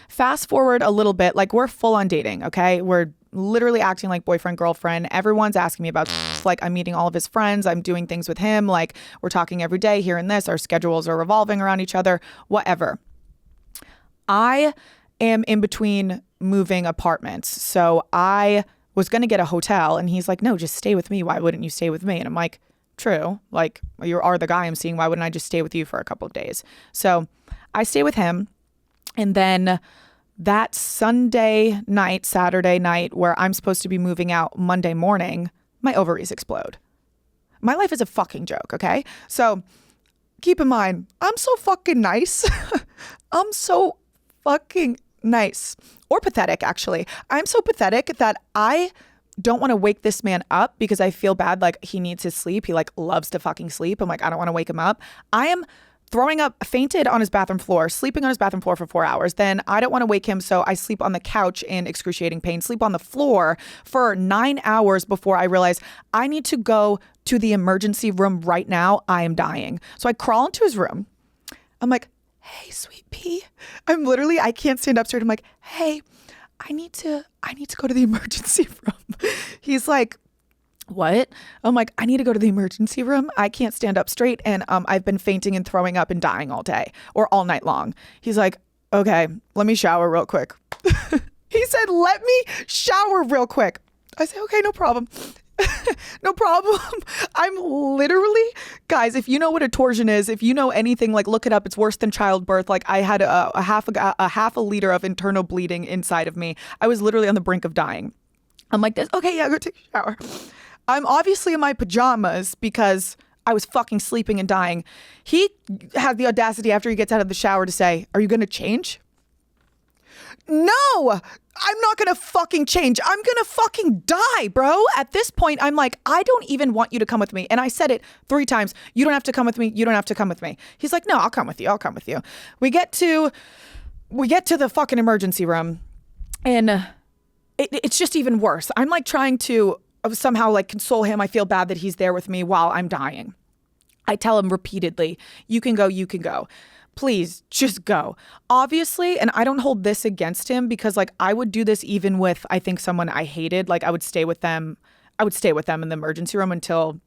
Fast forward a little bit, like, we're full on dating, okay? We're literally acting like boyfriend, girlfriend. Everyone's asking me about this. Like, I'm meeting all of his friends. I'm doing things with him. Like, we're talking every day here and this. Our schedules are revolving around each other, whatever. I am in between moving apartments. So I was going to get a hotel and he's like, no, just stay with me. Why wouldn't you stay with me? And I'm like, true. Like, you are the guy I'm seeing. Why wouldn't I just stay with you for a couple of days? So I stay with him. And then that Saturday night, where I'm supposed to be moving out Monday morning, my ovaries explode. My life is a fucking joke, okay? So keep in mind, I'm so fucking nice. I'm so fucking nice. Or pathetic, actually. I'm so pathetic that I don't want to wake this man up because I feel bad. Like, he needs his sleep. He like loves to fucking sleep. I'm like, I don't want to wake him up. I am throwing up, fainted on his bathroom floor, sleeping on his bathroom floor for 4 hours. Then I don't want to wake him, so I sleep on the couch in excruciating pain, sleep on the floor for 9 hours before I realize I need to go to the emergency room right now. I am dying. So I crawl into his room. I'm like, hey, sweet pea. I can't stand up straight. I'm like, hey, I need to go to the emergency room. He's like, what? I'm like, I need to go to the emergency room. I can't stand up straight. And I've been fainting and throwing up and dying all day or all night long. He's like, okay, let me shower real quick. He said, let me shower real quick. I say, okay, no problem. No problem. I'm literally, guys, if you know what a torsion is, if you know anything, like, look it up. It's worse than childbirth. Like, I had a half a liter of internal bleeding inside of me. I was literally on the brink of dying. I'm like this. Okay, yeah, go take a shower. I'm obviously in my pajamas because I was fucking sleeping and dying. He had the audacity after he gets out of the shower to say, are you going to change? No, I'm not going to fucking change. I'm going to fucking die, bro. At this point, I'm like, I don't even want you to come with me. And I said it 3 times. You don't have to come with me. You don't have to come with me. He's like, no, I'll come with you. I'll come with you. We get to the fucking emergency room, and it's just even worse. I'm like trying to somehow like console him. I feel bad that he's there with me while I'm dying. I tell him repeatedly, you can go, you can go. Please just go. Obviously, and I don't hold this against him because like I would do this even with, I think, someone I hated. Like I would stay with them. I would stay with them in the emergency room until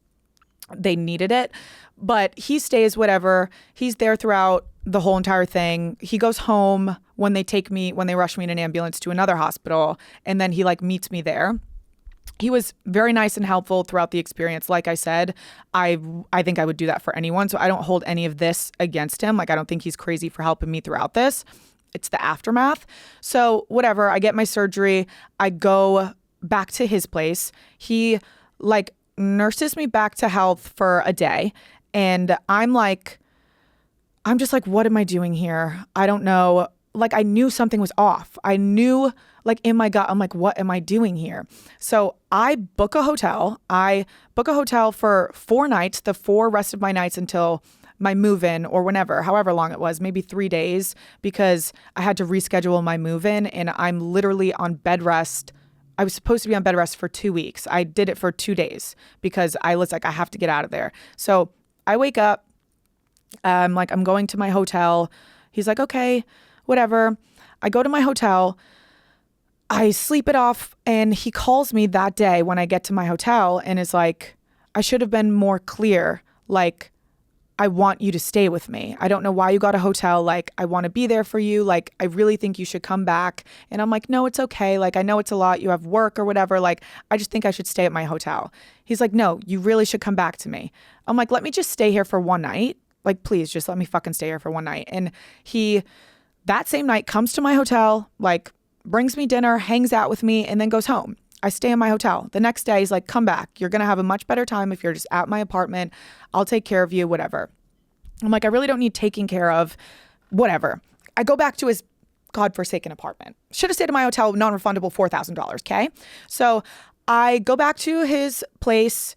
they needed it. But he stays, whatever. He's there throughout the whole entire thing. He goes home when they rush me in an ambulance to another hospital. And then he like meets me there. He was very nice and helpful throughout the experience. Like I said, I think I would do that for anyone. So I don't hold any of this against him. Like I don't think he's crazy for helping me throughout this. It's the aftermath. So whatever, I get my surgery. I go back to his place. He like nurses me back to health for a day. And I'm just like, what am I doing here? I don't know. Like I knew something was off. I knew like in my gut, I'm like, what am I doing here? So I book a hotel. I book a hotel for 4 nights, the 4 rest of my nights until my move-in or whenever, however long it was, maybe 3 days, because I had to reschedule my move-in and I'm literally on bed rest. I was supposed to be on bed rest for 2 weeks. I did it for 2 days because I was like, I have to get out of there. So I wake up, I'm like, I'm going to my hotel. He's like, okay, whatever. I go to my hotel. I sleep it off, and he calls me that day when I get to my hotel and is like, I should have been more clear. Like, I want you to stay with me. I don't know why you got a hotel. Like, I want to be there for you. Like, I really think you should come back. And I'm like, no, it's okay. Like, I know it's a lot. You have work or whatever. Like, I just think I should stay at my hotel. He's like, no, you really should come back to me. I'm like, let me just stay here for 1 night. Like, please just let me fucking stay here for 1 night. And he, that same night, comes to my hotel, like, brings me dinner, hangs out with me, and then goes home. I stay in my hotel. The next day, he's like, come back. You're going to have a much better time if you're just at my apartment. I'll take care of you, whatever. I'm like, I really don't need taking care of, whatever. I go back to his godforsaken apartment. Should have stayed in my hotel, non-refundable $4,000, okay? So I go back to his place.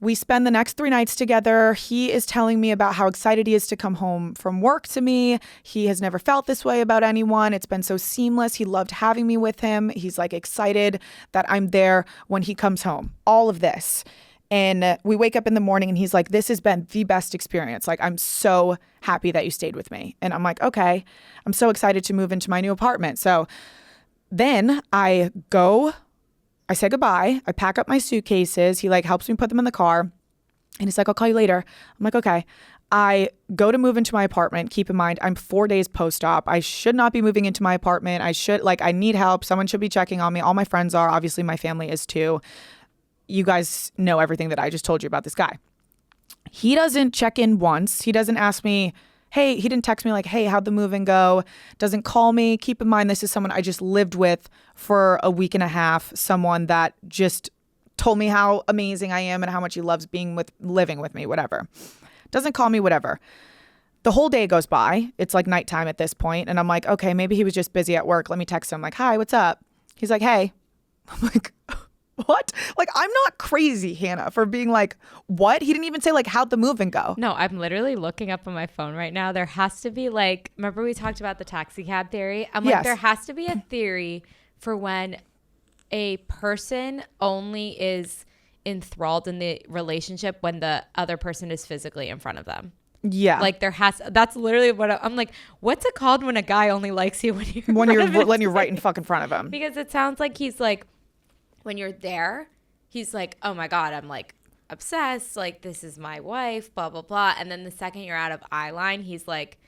We spend the next 3 nights together. He is telling me about how excited he is to come home from work to me. He has never felt this way about anyone. It's been so seamless. He loved having me with him. He's like excited that I'm there when he comes home. All of this. And we wake up in the morning and he's like, this has been the best experience. Like, I'm so happy that you stayed with me. And I'm like, okay, I'm so excited to move into my new apartment. So then I say goodbye. I pack up my suitcases. He like helps me put them in the car. And he's like, I'll call you later. I'm like, okay. I go to move into my apartment. Keep in mind, I'm 4 days post-op. I should not be moving into my apartment. I need help. Someone should be checking on me. All my friends are. Obviously, my family is too. You guys know everything that I just told you about this guy. He doesn't check in once. He doesn't ask me, hey, he didn't text me like, hey, how'd the move-in go? Doesn't call me. Keep in mind, this is someone I just lived with for a week and a half. Someone that just told me how amazing I am and how much he loves living with me, whatever. Doesn't call me, whatever. The whole day goes by. It's like nighttime at this point. And I'm like, okay, maybe he was just busy at work. Let me text him like, hi, what's up? He's like, hey. I'm like, what? Like, I'm not crazy, Hannah, for being like, what? He didn't even say like, how'd the move-in go? No, I'm literally looking up on my phone right now. There has to be like, remember we talked about the taxi cab theory? I'm like, Yes. There has to be a theory for when a person only is enthralled in the relationship when the other person is physically in front of them. Yeah. Like that's literally what I'm like, what's it called when a guy only likes you when you're letting you right in fucking front of him? Because it sounds like he's like, when you're there, he's like, oh my God, I'm like obsessed. Like, this is my wife, blah, blah, blah. And then the second you're out of eye line, he's like,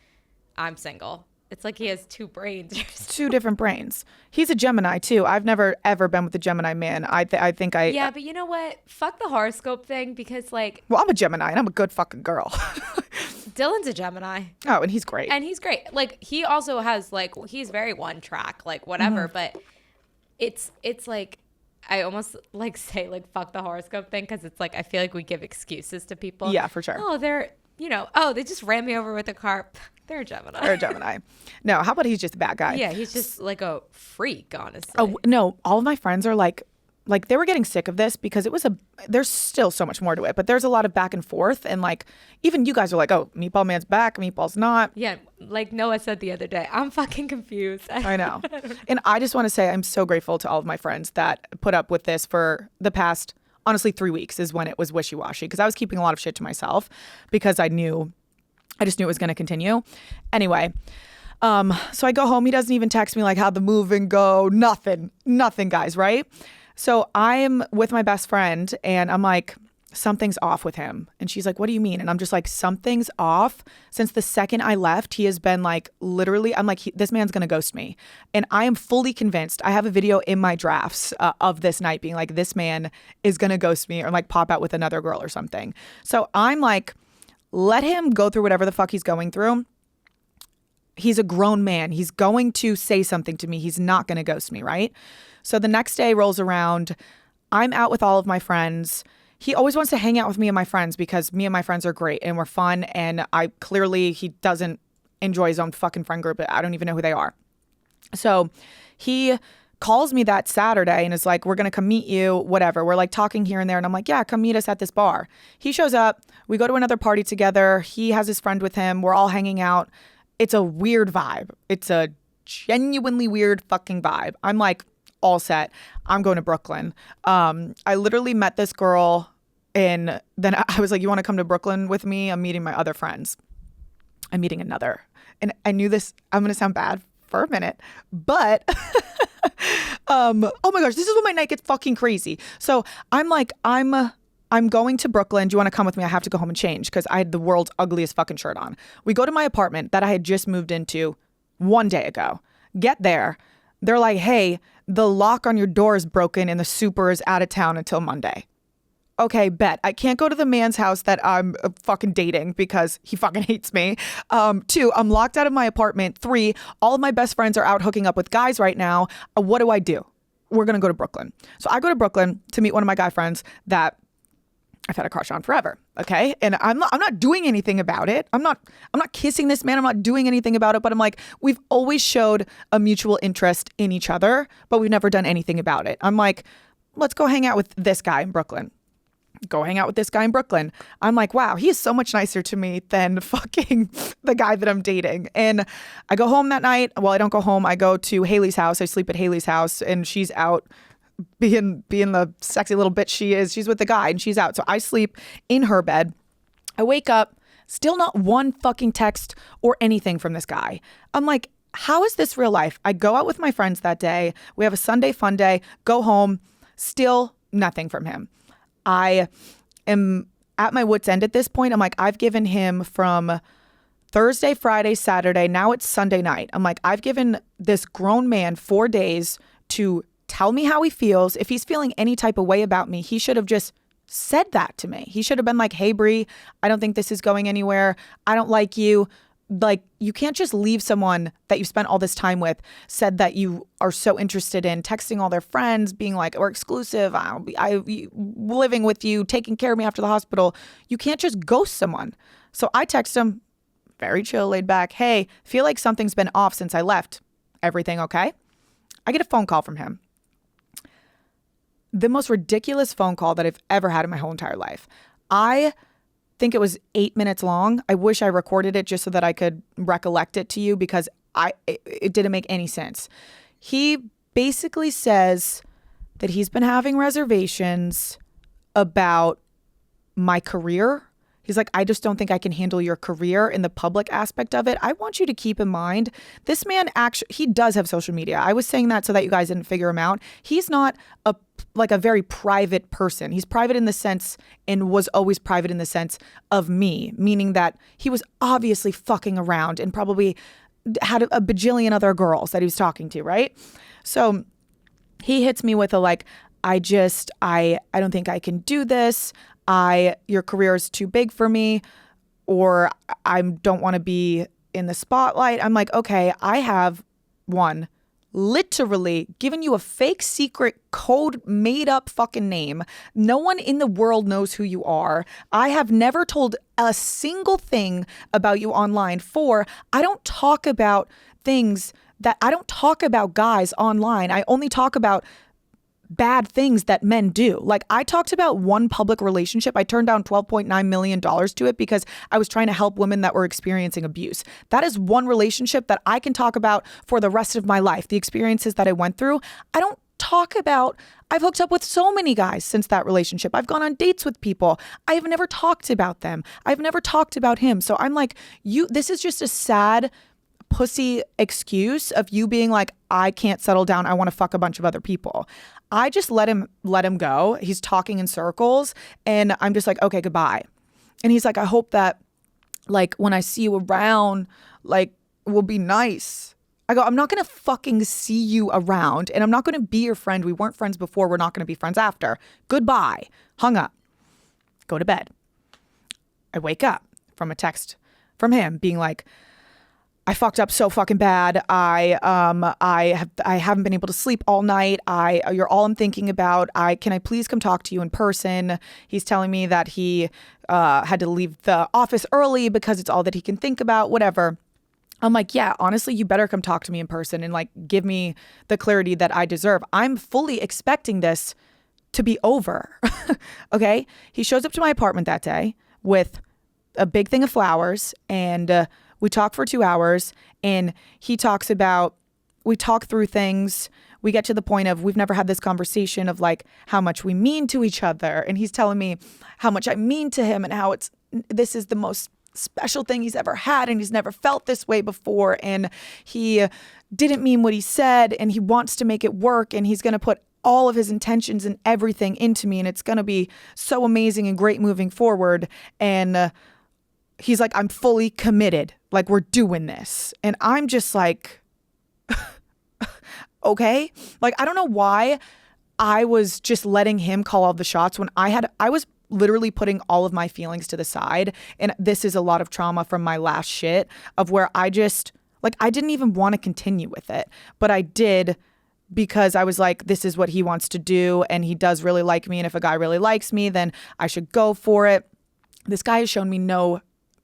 I'm single. It's like he has 2 brains. 2 different brains. He's a Gemini too. I've never ever been with a Gemini man. I think I. Yeah, but you know what? Fuck the horoscope thing because like. Well, I'm a Gemini and I'm a good fucking girl. Dylan's a Gemini. Oh, and he's great. And he's great. Like, he also has like, he's very one track, like whatever. Mm-hmm. But it's like, I almost like say like fuck the horoscope thing because it's like I feel like we give excuses to people. Yeah, for sure. Oh, they're they just ran me over with a car. They're a Gemini. Or a Gemini. No, how about he's just a bad guy? Yeah, he's just like a freak, honestly. Oh, no, all of my friends are like they were getting sick of this because there's still so much more to it, but there's a lot of back and forth. And like, even you guys are like, oh, Meatball Man's back, Meatball's not. Yeah, like Noah said the other day, I'm fucking confused. I know. And I just want to say I'm so grateful to all of my friends that put up with this for the past, honestly, 3 weeks is when it was wishy-washy, because I was keeping a lot of shit to myself because I just knew it was going to continue. Anyway, so I go home. He doesn't even text me like, how'd the moving go? Nothing, guys, right? So I'm with my best friend and I'm like, something's off with him. And she's like, what do you mean? And I'm just like, something's off. Since the second I left, he has been like, literally, I'm like, this man's going to ghost me. And I am fully convinced. I have a video in my drafts of this night being like, this man is going to ghost me or like pop out with another girl or something. So I'm like, let him go through whatever the fuck he's going through. He's a grown man. He's going to say something to me. He's not going to ghost me, right? So the next day rolls around. I'm out with all of my friends. He always wants to hang out with me and my friends because me and my friends are great and we're fun. And he doesn't enjoy his own fucking friend group. I don't even know who they are. So he calls me that Saturday and is like, we're going to come meet you, whatever. We're like talking here and there. And I'm like, yeah, come meet us at this bar. He shows up. We go to another party together. He has his friend with him. We're all hanging out. It's a weird vibe. It's a genuinely weird fucking vibe. I'm like, all set. I'm going to Brooklyn. I literally met this girl and then I was like, you want to come to Brooklyn with me? I'm meeting my other friends. I'm meeting another. And I knew this, I'm going to sound bad for a minute, but oh my gosh, this is when my night gets fucking crazy. So I'm like, I'm going to Brooklyn. Do you want to come with me? I have to go home and change because I had the world's ugliest fucking shirt on. We go to my apartment that I had just moved into 1 day ago. Get there. They're like, hey, the lock on your door is broken and the super is out of town until Monday. Okay, bet. I can't go to the man's house that I'm fucking dating because he fucking hates me. 2, I'm locked out of my apartment. 3, all of my best friends are out hooking up with guys right now. What do? We're going to go to Brooklyn. So I go to Brooklyn to meet one of my guy friends that I've had a crush on forever. Okay. And I'm not doing anything about it. I'm not kissing this man. I'm not doing anything about it, but I'm like, we've always showed a mutual interest in each other, but we've never done anything about it. I'm like, let's go hang out with this guy in Brooklyn. Go hang out with this guy in Brooklyn. I'm like, wow, he is so much nicer to me than fucking the guy that I'm dating. And I go home that night. Well, I don't go home. I go to Haley's house. I sleep at Haley's house and she's out being the sexy little bitch she is. She's with the guy and she's out. So I sleep in her bed. I wake up, still not one fucking text or anything from this guy. I'm like, how is this real life? I go out with my friends that day. We have a Sunday fun day, go home, still nothing from him. I am at my wit's end at this point. I'm like, I've given him from Thursday, Friday, Saturday. Now it's Sunday night. I'm like, I've given this grown man 4 days to tell me how he feels. If he's feeling any type of way about me, he should have just said that to me. He should have been like, hey, Bri, I don't think this is going anywhere. I don't like you. Like, you can't just leave someone that you spent all this time with, said that you are so interested in, texting all their friends, being like, we're exclusive, I living with you, taking care of me after the hospital. You can't just ghost someone. So I text him, very chill, laid back, hey, feel like something's been off since I left. Everything okay? I get a phone call from him. The most ridiculous phone call that I've ever had in my whole entire life. I think it was 8 minutes long. I wish I recorded it just so that I could recollect it to you because it didn't make any sense. He basically says that he's been having reservations about my career. He's like, I just don't think I can handle your career in the public aspect of it. I want you to keep in mind, this man actually, he does have social media. I was saying that so that you guys didn't figure him out. He's not a very private person. He's private in the sense and was always private in the sense of me, meaning that he was obviously fucking around and probably had a bajillion other girls that he was talking to, right? So he hits me with a like, I don't think I can do this. Your career is too big for me, or I don't want to be in the spotlight. I'm like, okay, I have 1, literally given you a fake secret code made up fucking name. No one in the world knows who you are. I have never told a single thing about you online. I don't talk about I don't talk about guys online. I only talk about bad things that men do. Like, I talked about one public relationship. I turned down $12.9 million to it because I was trying to help women that were experiencing abuse. That is one relationship that I can talk about for the rest of my life. The experiences that I went through. I don't talk about, I've hooked up with so many guys since that relationship. I've gone on dates with people. I have never talked about them. I've never talked about him. So I'm like, this is just a sad pussy excuse of you being like, I can't settle down. I want to fuck a bunch of other people. I just let him go. He's talking in circles and I'm just like, okay, goodbye. And he's like, I hope that like when I see you around, like we'll be nice. I go, I'm not going to fucking see you around and I'm not going to be your friend. We weren't friends before. We're not going to be friends after. Goodbye. Hung up. Go to bed. I wake up from a text from him being like, I fucked up so fucking bad. I haven't been able to sleep all night. You're all I'm thinking about. Can I please come talk to you in person? He's telling me that he had to leave the office early because it's all that he can think about, whatever. I'm like, yeah, honestly, you better come talk to me in person and like give me the clarity that I deserve. I'm fully expecting this to be over. Okay. He shows up to my apartment that day with a big thing of flowers and, we talk for 2 hours and we talk through things. We get to the point of we've never had this conversation of like how much we mean to each other. And he's telling me how much I mean to him and how this is the most special thing he's ever had. And he's never felt this way before. And he didn't mean what he said and he wants to make it work. And he's going to put all of his intentions and everything into me. And it's going to be so amazing and great moving forward. And he's like, I'm fully committed. Like, we're doing this. And I'm just like, okay. Like, I don't know why I was just letting him call all the shots when I was literally putting all of my feelings to the side. And this is a lot of trauma from my last shit of where I didn't even want to continue with it, but I did because I was like, this is what he wants to do. And he does really like me. And if a guy really likes me, then I should go for it. This guy has shown me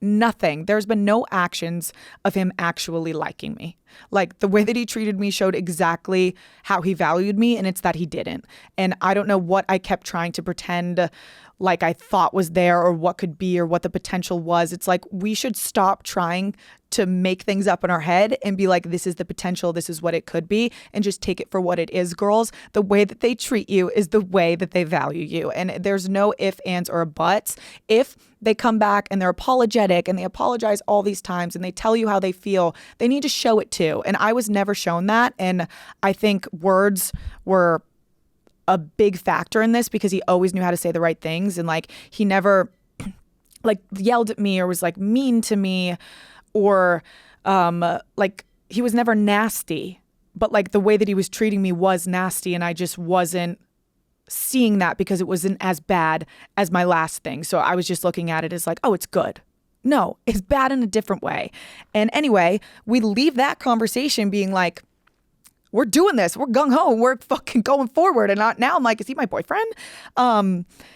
nothing. There's been no actions of him actually liking me. Like, the way that he treated me showed exactly how he valued me, and it's that he didn't. And I don't know what I kept trying to pretend like I thought was there or what could be or what the potential was. It's like, we should stop trying to make things up in our head and be like, this is the potential, this is what it could be, and just take it for what it is, girls. The way that they treat you is the way that they value you. And there's no ifs, ands, or buts. If they come back and they're apologetic and they apologize all these times and they tell you how they feel, they need to show it too. And I was never shown that. And I think words were a big factor in this because he always knew how to say the right things. And like, he never like yelled at me or was like mean to me or like he was never nasty, but like the way that he was treating me was nasty. And I just wasn't seeing that because it wasn't as bad as my last thing. So I was just looking at it as like, oh, it's good. No, it's bad in a different way. And anyway, we leave that conversation being like, we're doing this. We're gung-ho. We're fucking going forward. And now I'm like, is he my boyfriend?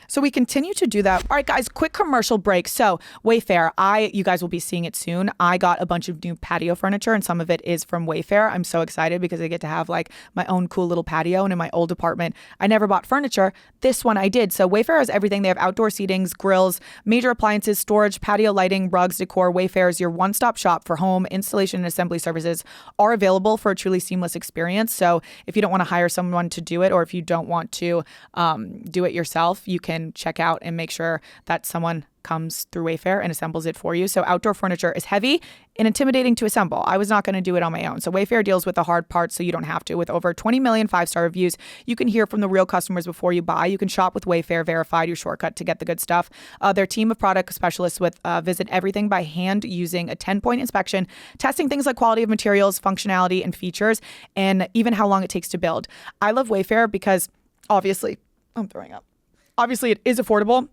So we continue to do that. All right, guys, quick commercial break. So Wayfair, you guys will be seeing it soon. I got a bunch of new patio furniture and some of it is from Wayfair. I'm so excited because I get to have like my own cool little patio. And in my old apartment, I never bought furniture. This one I did. So Wayfair has everything. They have outdoor seatings, grills, major appliances, storage, patio lighting, rugs, decor. Wayfair is your one-stop shop for home installation and assembly services are available for a truly seamless experience. So if you don't want to hire someone to do it, or if you don't want to do it yourself, you can check out and make sure that someone comes through Wayfair and assembles it for you. So outdoor furniture is heavy and intimidating to assemble. I was not going to do it on my own. So Wayfair deals with the hard parts so you don't have to. With over 20 million 5-star reviews, you can hear from the real customers before you buy. You can shop with Wayfair Verified, your shortcut to get the good stuff. Their team of product specialists visit everything by hand using a 10-point inspection, testing things like quality of materials, functionality, and features, and even how long it takes to build. I love Wayfair because obviously, I'm throwing up. Obviously, it is affordable.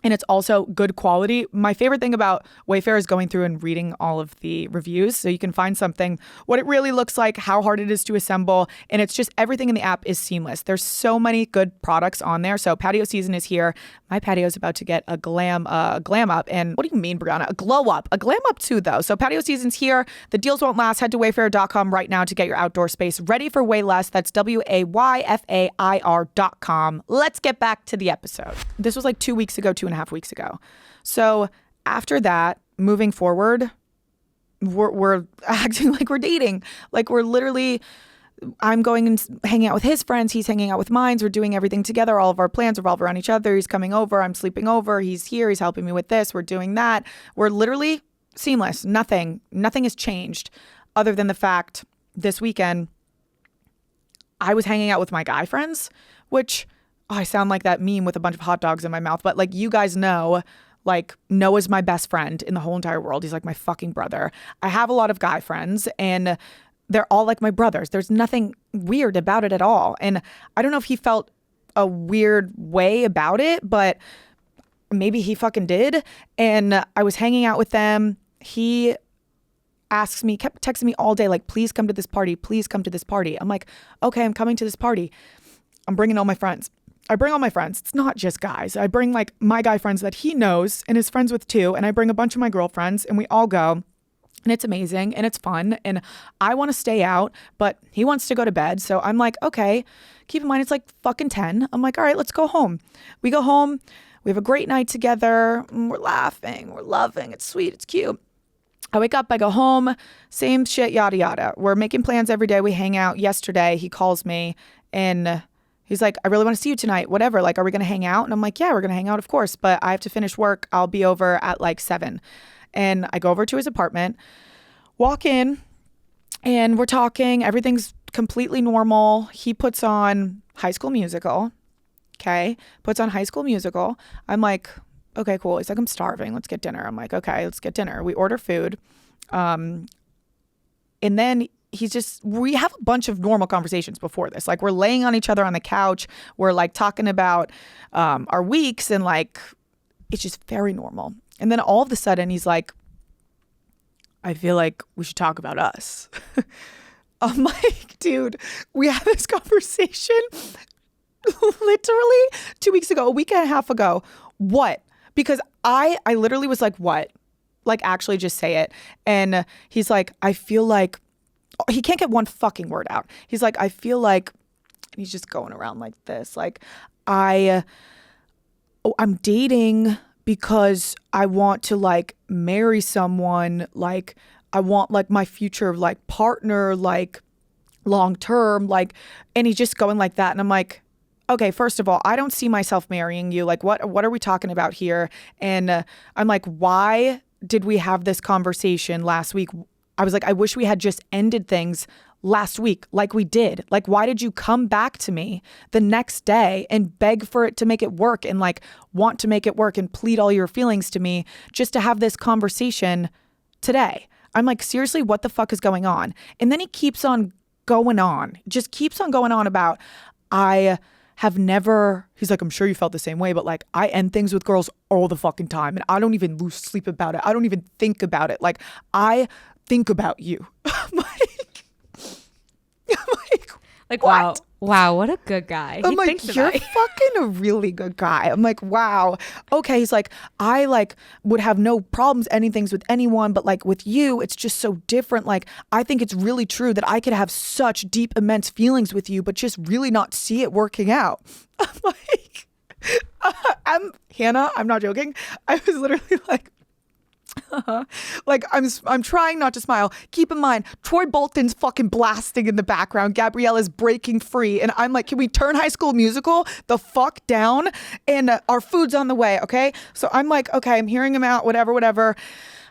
and it's also good quality. My favorite thing about Wayfair is going through and reading all of the reviews so you can find something, what it really looks like, how hard it is to assemble, and it's just everything in the app is seamless. There's so many good products on there. So patio season is here. My patio is about to get a glam up. And what do you mean, Brianna? A glow up. A glam up too, though. So patio season's here. The deals won't last. Head to wayfair.com right now to get your outdoor space ready for way less. That's WAYFAIR.com. Let's get back to the episode. This was like 2 weeks ago, 2.5 weeks ago. So after that, moving forward, we're acting like we're dating. Like we're literally, I'm going and hanging out with his friends. He's hanging out with mine. We're doing everything together. All of our plans revolve around each other. He's coming over. I'm sleeping over. He's here. He's helping me with this. We're doing that. We're literally seamless. Nothing has changed other than the fact this weekend I was hanging out with my guy friends, which I sound like that meme with a bunch of hot dogs in my mouth. But like you guys know, like Noah's my best friend in the whole entire world. He's like my fucking brother. I have a lot of guy friends and they're all like my brothers. There's nothing weird about it at all. And I don't know if he felt a weird way about it, but maybe he fucking did. And I was hanging out with them. He kept texting me all day, like, please come to this party. Please come to this party. I'm like, okay, I'm coming to this party. I'm bringing all my friends. I bring all my friends. It's not just guys. I bring like my guy friends that he knows and is friends with too. And I bring a bunch of my girlfriends and we all go. And it's amazing and it's fun. And I want to stay out, but he wants to go to bed. So I'm like, okay, keep in mind, it's like fucking 10. I'm like, all right, let's go home. We go home. We have a great night together. We're laughing. We're loving. It's sweet. It's cute. I wake up, I go home, same shit, yada, yada. We're making plans every day. We hang out. Yesterday, he calls me and he's like, I really want to see you tonight. Whatever. Like, are we going to hang out? And I'm like, yeah, we're going to hang out, of course. But I have to finish work. I'll be over at like 7. And I go over to his apartment, walk in, and we're talking. Everything's completely normal. He puts on High School Musical. Okay. Puts on High School Musical. I'm like, okay, cool. He's like, I'm starving. Let's get dinner. I'm like, okay, let's get dinner. We order food. And then we have a bunch of normal conversations before this. Like we're laying on each other on the couch. We're like talking about our weeks and like, it's just very normal. And then all of a sudden he's like, I feel like we should talk about us. I'm like, dude, we had this conversation literally 2 weeks ago, a week and a half ago. What? Because I literally was like, what? Like, actually just say it. And he's like, I feel like, he can't get one fucking word out. He's like, I feel like, and he's just going around like this. Like, I'm dating because I want to like marry someone. Like, I want like my future like partner, like long term, like, and he's just going like that. And I'm like, okay, first of all, I don't see myself marrying you. Like, what are we talking about here? And I'm like, why did we have this conversation last week? I was like, I wish we had just ended things last week like we did. Like, why did you come back to me the next day and beg for it to make it work and like want to make it work and plead all your feelings to me just to have this conversation today? I'm like, seriously, what the fuck is going on? And then he keeps on going on, just keeps on going on about, he's like, I'm sure you felt the same way, but like I end things with girls all the fucking time and I don't even lose sleep about it. I don't even think about it. Like I think about you. I'm like, wow. what? Wow, what a good guy. I'm like, you're fucking a really good guy. I'm like, wow. Okay. He's like, I like would have no problems ending things with anyone, but like with you, it's just so different. Like, I think it's really true that I could have such deep, immense feelings with you, but just really not see it working out. I'm like, Hannah, I'm not joking. I was literally like, like I'm trying not to smile. Keep in mind, Troy Bolton's fucking blasting in the background. Gabriella's breaking free. And I'm like, can we turn High School Musical the fuck down? And our food's on the way, okay? So I'm like, okay, I'm hearing him out, whatever.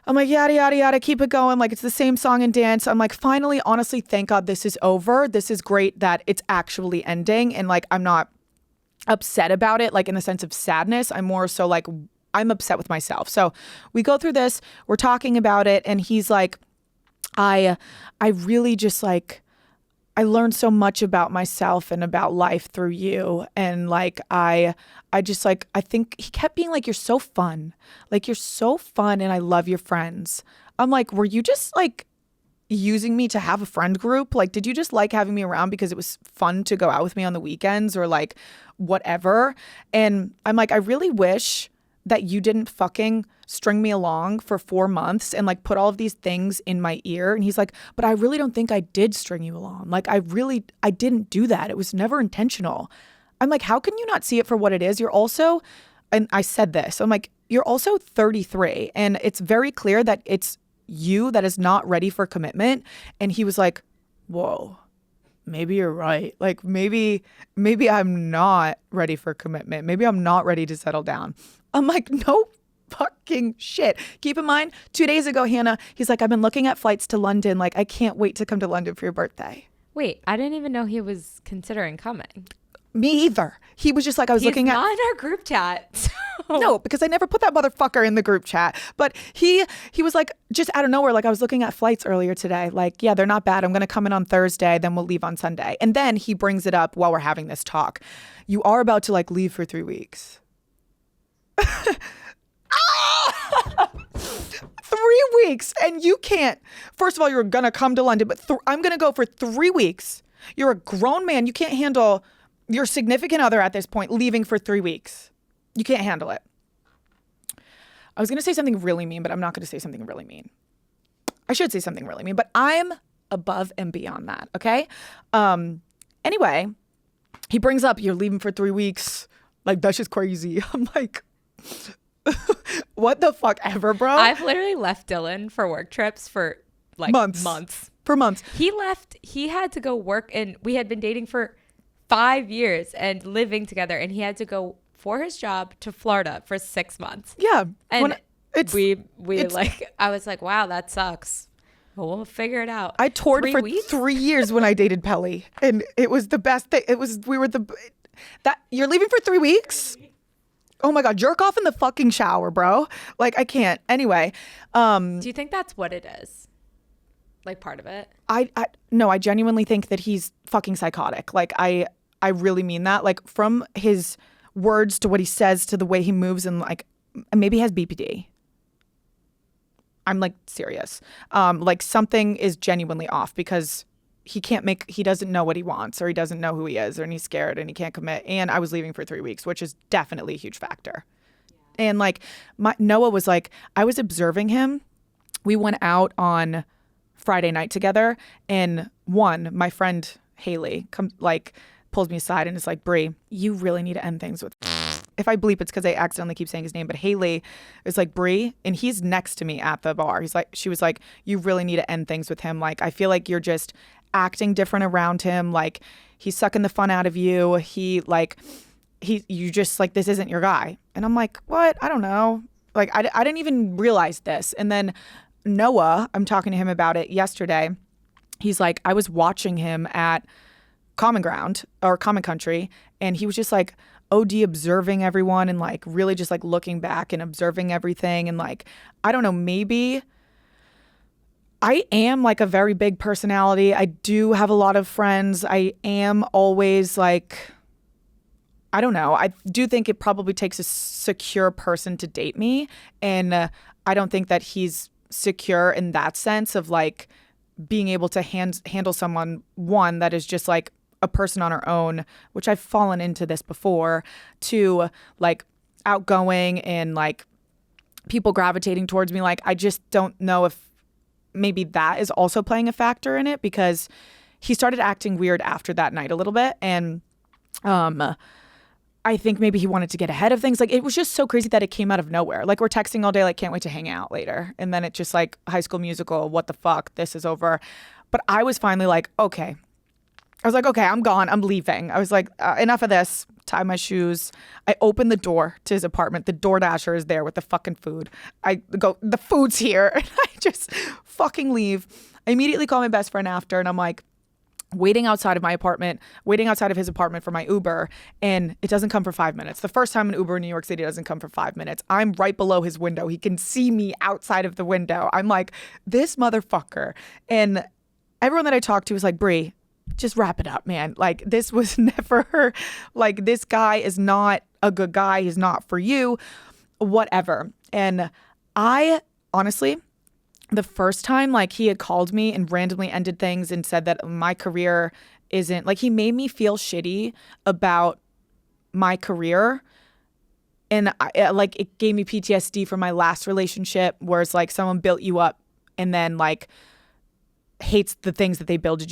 I'm like, yada, yada, yada, keep it going. Like, it's the same song and dance. I'm like, finally, honestly, thank God this is over. This is great that it's actually ending. And like, I'm not upset about it, like in the sense of sadness. I'm more so like, I'm upset with myself. So we go through this, we're talking about it, and he's like, I really just like, I learned so much about myself and about life through you. And like, I just like, I think he kept being like, you're so fun. Like, you're so fun and I love your friends. I'm like, were you just like using me to have a friend group? Like, did you just like having me around because it was fun to go out with me on the weekends or like whatever? And I'm like, I really wish that you didn't fucking string me along for 4 months and like put all of these things in my ear. And he's like, but I really don't think I did string you along. Like, I didn't do that. It was never intentional. I'm like, how can you not see it for what it is? You're also, and I said this, I'm like, you're also 33 and it's very clear that it's you that is not ready for commitment. And he was like, whoa, maybe you're right. Like maybe I'm not ready for commitment. Maybe I'm not ready to settle down. I'm like, no fucking shit. Keep in mind, 2 days ago, Hannah, he's like, I've been looking at flights to London. Like, I can't wait to come to London for your birthday. Wait, I didn't even know he was considering coming. Me either. He was just like, I was looking at. He's not in our group chat. So. No, because I never put that motherfucker in the group chat. But he was like, just out of nowhere, like I was looking at flights earlier today. Like, yeah, they're not bad. I'm going to come in on Thursday. Then we'll leave on Sunday. And then he brings it up while we're having this talk. You are about to like leave for 3 weeks. 3 weeks. And you can't. First of all, you're going to come to London, but I'm going to go for 3 weeks. You're a grown man. You can't handle your significant other at this point leaving for 3 weeks. You can't handle it. I was going to say something really mean, but I'm not going to say something really mean. I should say something really mean, but I'm above and beyond that. Okay. Anyway, he brings up, you're leaving for 3 weeks. Like, that's just crazy. I'm like, what the fuck ever, bro? I've literally left Dylan for work trips for like months. For months. He had to go work, and we had been dating for 5 years and living together, and he had to go for his job to Florida for 6 months. Yeah. And I was like, wow, that sucks. Well, we'll figure it out. I toured for 3 years when I dated Pelly, and it was the best thing. You're leaving for 3 weeks? Oh my God, jerk off in the fucking shower, bro. Like, I can't. Anyway. Do you think that's what it is? Like, part of it? No, I genuinely think that he's fucking psychotic. Like, I really mean that. Like, from his words to what he says to the way he moves, and like, maybe he has BPD. I'm like serious. Like, something is genuinely off because he doesn't know what he wants, or he doesn't know who he is, and he's scared and he can't commit. And I was leaving for 3 weeks, which is definitely a huge factor. Yeah. And like, Noah was like, I was observing him. We went out on Friday night together, and my friend Haley pulls me aside and is like, Bri, you really need to end things with. If I bleep, it's because I accidentally keep saying his name. But Haley is like, Bri, and he's next to me at the bar. She was like, you really need to end things with him. Like, I feel like you're just acting different around him. Like, he's sucking the fun out of you. You just like, this isn't your guy. And I'm like, what? I don't know. Like, I didn't even realize this. And then Noah, I'm talking to him about it yesterday. He's like, I was watching him at Common Ground or Common Country, and he was just like OD observing everyone and like really just like looking back and observing everything. And like, I don't know, maybe I am like a very big personality. I do have a lot of friends. I am always like, I don't know. I do think it probably takes a secure person to date me. And I don't think that he's secure in that sense of like being able to handle someone, one, that is just like a person on her own, which I've fallen into this before, to like outgoing and like people gravitating towards me. Like, I just don't know if maybe that is also playing a factor in it, because he started acting weird after that night a little bit. And I think maybe he wanted to get ahead of things. Like, it was just so crazy that it came out of nowhere. Like, we're texting all day, like, can't wait to hang out later. And then it just like, High School Musical, what the fuck, this is over. But I was finally like, okay. I was like, okay, I'm gone. I'm leaving. I was like, enough of this. Tie my shoes. I open the door to his apartment. The DoorDasher is there with the fucking food. I go, the food's here. And I just fucking leave. I immediately call my best friend after, and I'm like, waiting outside of his apartment for my Uber, and it doesn't come for 5 minutes. The first time an Uber in New York City doesn't come for 5 minutes. I'm right below his window. He can see me outside of the window. I'm like, this motherfucker. And everyone that I talked to was like, Bri, just wrap it up, man. Like, this was never, like, this guy is not a good guy. He's not for you, whatever. And I honestly, the first time, like, he had called me and randomly ended things and said that my career isn't, like, he made me feel shitty about my career. And like, it gave me PTSD from my last relationship, where it's like someone built you up and then like hates the things that they built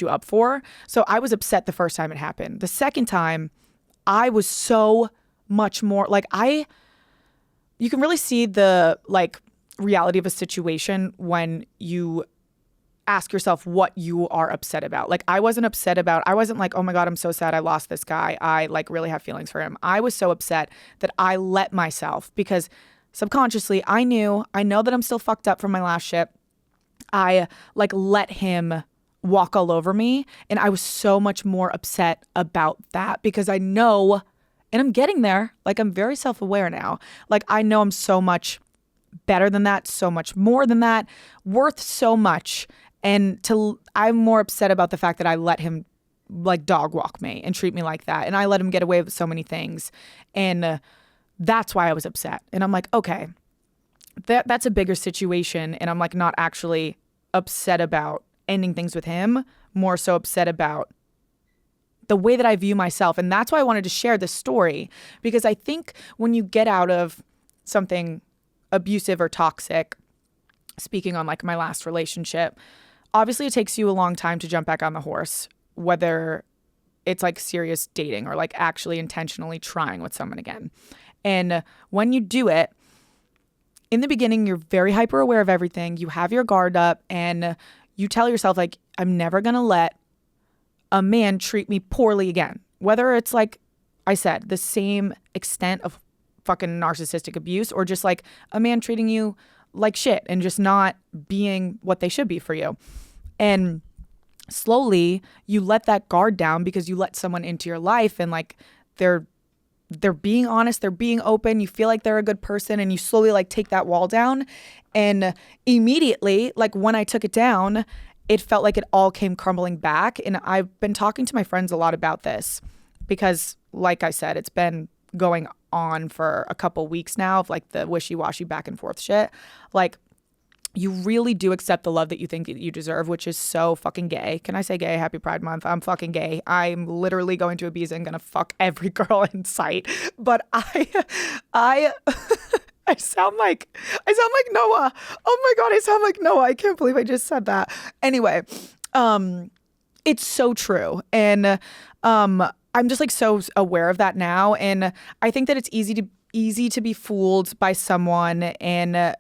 you up for. So I was upset the first time it happened. The second time, I was so much more like, you can really see the like reality of a situation when you ask yourself what you are upset about. Like, I wasn't like, oh my God, I'm so sad I lost this guy. I like really have feelings for him. I was so upset that I let myself, because subconsciously I know that I'm still fucked up from my last shit. I like let him walk all over me. And I was so much more upset about that, because I know, and I'm getting there, like, I'm very self-aware now. Like, I know I'm so much better than that, so much more than that, worth so much. And I'm more upset about the fact that I let him like dog walk me and treat me like that. And I let him get away with so many things. And that's why I was upset. And I'm like, okay, that's a bigger situation. And I'm like not actually upset about ending things with him, more so upset about the way that I view myself. And that's why I wanted to share this story, because I think when you get out of something abusive or toxic, speaking on like my last relationship, obviously it takes you a long time to jump back on the horse, whether it's like serious dating or like actually intentionally trying with someone again. And when you do it, in the beginning, you're very hyper aware of everything. You have your guard up and you tell yourself like, I'm never going to let a man treat me poorly again. Whether it's like I said, the same extent of fucking narcissistic abuse, or just like a man treating you like shit and just not being what they should be for you. And slowly you let that guard down, because you let someone into your life and like they're being honest, they're being open, you feel like they're a good person, and you slowly like take that wall down. And immediately, like when I took it down, it felt like it all came crumbling back. And I've been talking to my friends a lot about this, because like I said, it's been going on for a couple weeks now of like the wishy-washy back and forth shit. Like, you really do accept the love that you think that you deserve, which is so fucking gay. Can I say gay? Happy Pride Month. I'm fucking gay. I'm literally going to Ibiza and gonna fuck every girl in sight. But I sound like Noah. Oh my God, I sound like Noah. I can't believe I just said that. Anyway, it's so true. And I'm just like so aware of that now. And I think that it's easy to be fooled by someone, and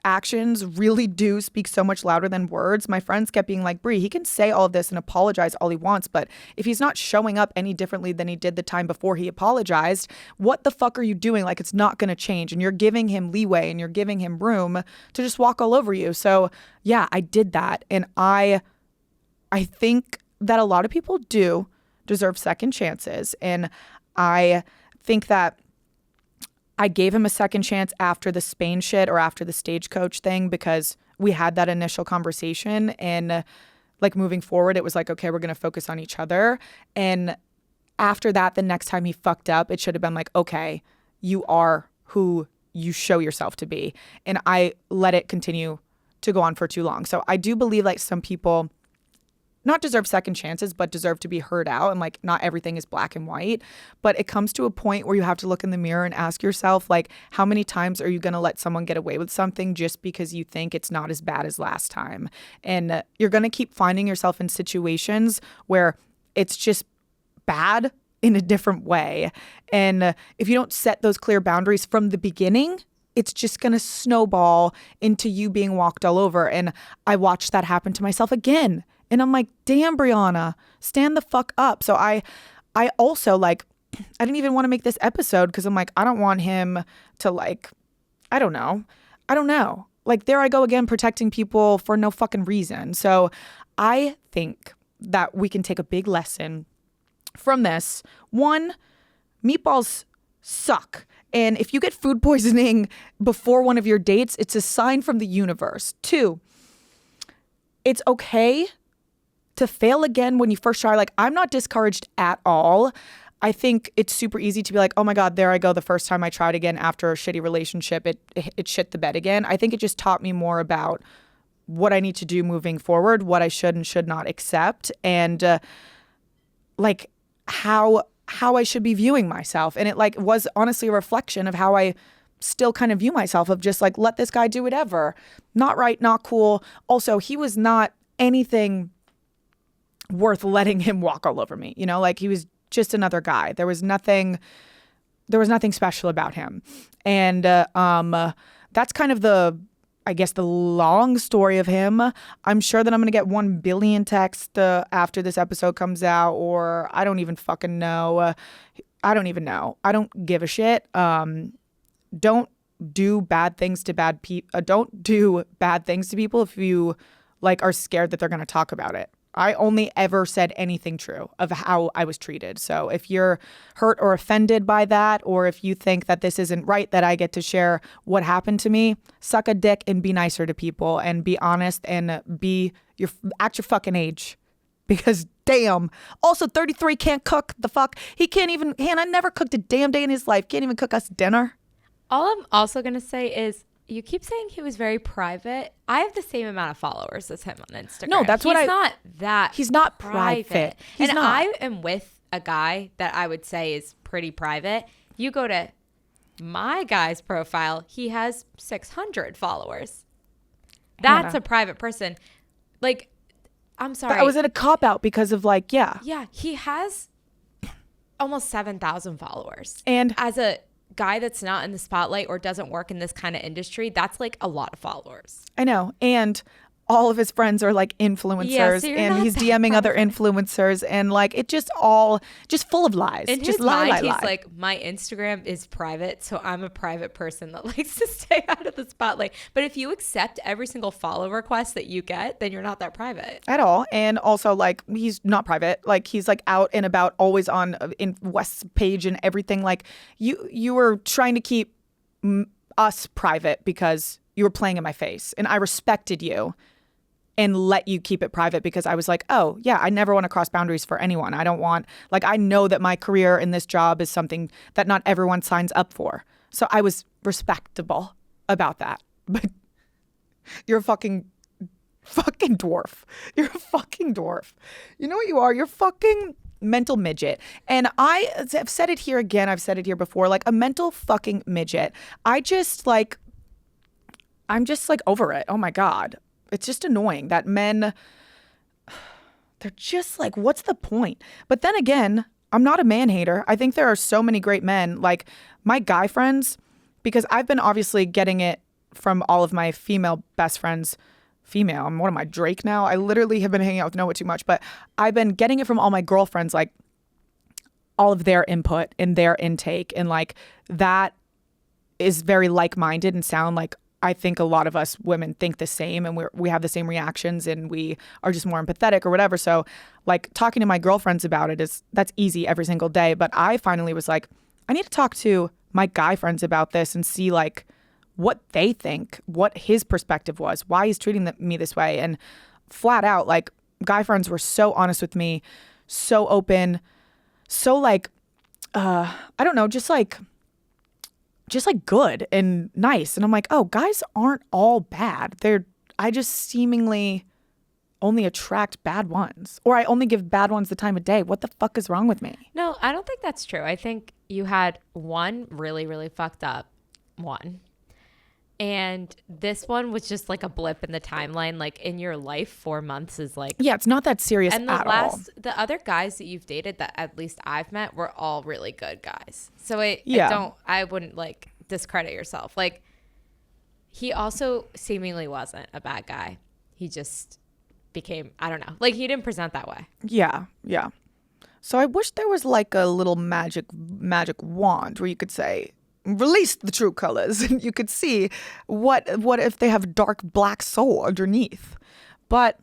actions really do speak so much louder than words. My friends kept being like, Bri, he can say all of this and apologize all he wants, but if he's not showing up any differently than he did the time before he apologized, what the fuck are you doing? Like, it's not going to change. And you're giving him leeway and you're giving him room to just walk all over you. So yeah, I did that. And I think that a lot of people do deserve second chances. And I think that I gave him a second chance after the Spain shit, or after the stagecoach thing, because we had that initial conversation, and like moving forward, it was like, okay, we're going to focus on each other. And after that, the next time he fucked up, it should have been like, okay, you are who you show yourself to be. And I let it continue to go on for too long. So I do believe like some people not deserve second chances, but deserve to be heard out. And like, not everything is black and white, but it comes to a point where you have to look in the mirror and ask yourself, like, how many times are you going to let someone get away with something just because you think it's not as bad as last time? And you're going to keep finding yourself in situations where it's just bad in a different way. And if you don't set those clear boundaries from the beginning, it's just going to snowball into you being walked all over. And I watched that happen to myself again. And I'm like, damn, Brianna, stand the fuck up. So I also like, I didn't even want to make this episode because I'm like, I don't want him to like, I don't know. Like, there I go again, protecting people for no fucking reason. So I think that we can take a big lesson from this. One, meatballs suck. And if you get food poisoning before one of your dates, it's a sign from the universe. Two, it's okay to fail again when you first try. Like, I'm not discouraged at all. I think it's super easy to be like, oh my God, there I go. The first time I tried again after a shitty relationship, it shit the bed again. I think it just taught me more about what I need to do moving forward, what I should and should not accept, and like how I should be viewing myself. And it like was honestly a reflection of how I still kind of view myself, of just like, let this guy do whatever. Not right, not cool. Also, he was not anything worth letting him walk all over me. You know, like he was just another guy. There was nothing special about him. And that's kind of I guess the long story of him. I'm sure that I'm going to get 1 billion texts after this episode comes out, or I don't even fucking know. I don't even know. I don't give a shit. Don't do bad things to bad people. Don't do bad things to people if you like are scared that they're going to talk about it. I only ever said anything true of how I was treated. So if you're hurt or offended by that, or if you think that this isn't right, that I get to share what happened to me, suck a dick and be nicer to people and be honest and act your fucking age. Because damn. Also, 33 can't cook. The fuck? Hannah never cooked a damn day in his life. Can't even cook us dinner. All I'm also going to say is, you keep saying he was very private. I have the same amount of followers as him on Instagram. No, that's what He's not private. And I am with a guy that I would say is pretty private. You go to my guy's profile, he has 600 followers. That's a private person. Like, I'm sorry. But was it a cop-out because of like, yeah. Yeah, he has almost 7,000 followers. And as a guy that's not in the spotlight or doesn't work in this kind of industry, that's like a lot of followers. I know. And all of his friends are like influencers, so and he's DMing other influencers, and like it just all full of lies. In just his lie, mind, lie, he's lie. like, my Instagram is private, so I'm a private person that likes to stay out of the spotlight. But if you accept every single follow request that you get, then you're not that private at all. And also, like, he's not private. Like, he's like out and about, always on in West's page and everything. Like, you were trying to keep us private because you were playing in my face, and I respected you and let you keep it private because I was like, oh, yeah, I never want to cross boundaries for anyone. I don't want, like, I know that my career in this job is something that not everyone signs up for. So I was respectable about that. But you're a fucking dwarf. You're a fucking dwarf. You know what you are? You're fucking mental midget. And I have said it here again. I've said it here before, like a mental fucking midget. I'm just like over it. Oh my God. It's just annoying that men, they're just like, what's the point? But then again, I'm not a man hater. I think there are so many great men, like my guy friends, because I've been obviously getting it from all of my female best friends. I'm what am I, Drake now? I literally have been hanging out with Noah too much, but I've been getting it from all my girlfriends, like all of their input and their intake. And like that is very like-minded and sound like, I think a lot of us women think the same, and we have the same reactions, and we are just more empathetic or whatever. So like talking to my girlfriends about it that's easy every single day. But I finally was like, I need to talk to my guy friends about this and see like what they think, what his perspective was, why he's treating me this way. And flat out, like guy friends were so honest with me, so open, so like, I don't know, just like good and nice. And I'm like, oh, guys aren't all bad. I just seemingly only attract bad ones, or I only give bad ones the time of day. What the fuck is wrong with me? No, I don't think that's true. I think you had one really, really fucked up one. And this one was just like a blip in the timeline. Like in your life, 4 months is like, yeah, it's not that serious and at all. The other guys that you've dated that at least I've met were all really good guys. So I wouldn't like discredit yourself. Like he also seemingly wasn't a bad guy. He just became, I don't know, like he didn't present that way. Yeah. So I wish there was like a little magic wand where you could say, release the true colors, and you could see what if they have dark black soul underneath. But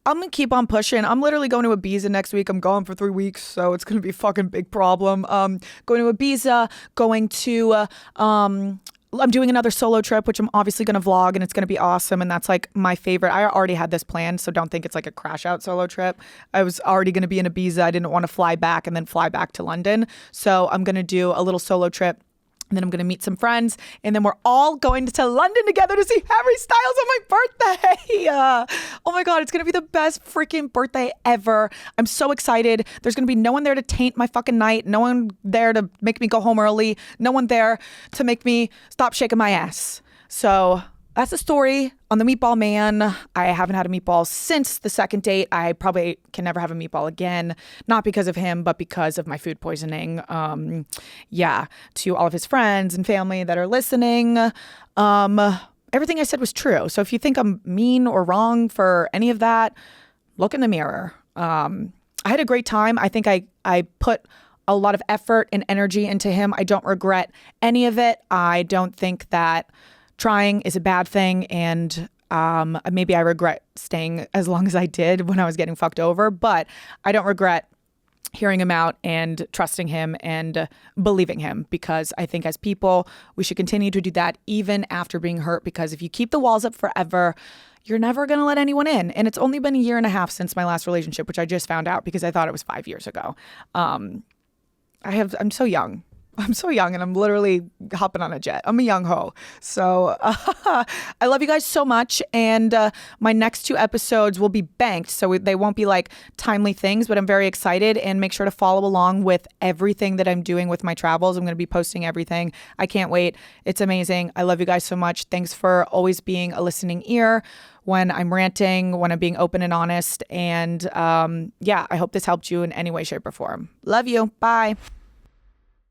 I'm gonna keep on pushing. I'm literally going to Ibiza next week. I'm gone for 3 weeks, so it's gonna be a fucking big problem. Going to Ibiza, going to I'm doing another solo trip, which I'm obviously going to vlog, and it's going to be awesome. And that's like my favorite. I already had this planned, so don't think it's like a crash out solo trip. I was already going to be in Ibiza. I didn't want to fly back and then fly back to London. So I'm going to do a little solo trip. And then I'm going to meet some friends. And then we're all going to London together to see Harry Styles on my birthday. Oh my God, it's going to be the best freaking birthday ever. I'm so excited. There's going to be no one there to taint my fucking night. No one there to make me go home early. No one there to make me stop shaking my ass. So that's the story on the Meatball Man. I haven't had a meatball since the second date. I probably can never have a meatball again, not because of him, but because of my food poisoning. Yeah, to all of his friends and family that are listening, everything I said was true. So if you think I'm mean or wrong for any of that, look in the mirror. I had a great time. I think I put a lot of effort and energy into him. I don't regret any of it. I don't think that trying is a bad thing, and maybe I regret staying as long as I did when I was getting fucked over, but I don't regret hearing him out and trusting him and believing him, because I think as people, we should continue to do that even after being hurt, because if you keep the walls up forever, you're never going to let anyone in. And it's only been a year and a half since my last relationship, which I just found out because I thought it was 5 years ago. I'm so young. I'm so young and I'm literally hopping on a jet. I'm a young ho. So I love you guys so much. And my next 2 episodes will be banked. So they won't be like timely things, but I'm very excited. And make sure to follow along with everything that I'm doing with my travels. I'm going to be posting everything. I can't wait. It's amazing. I love you guys so much. Thanks for always being a listening ear when I'm ranting, when I'm being open and honest. And yeah, I hope this helped you in any way, shape, or form. Love you. Bye.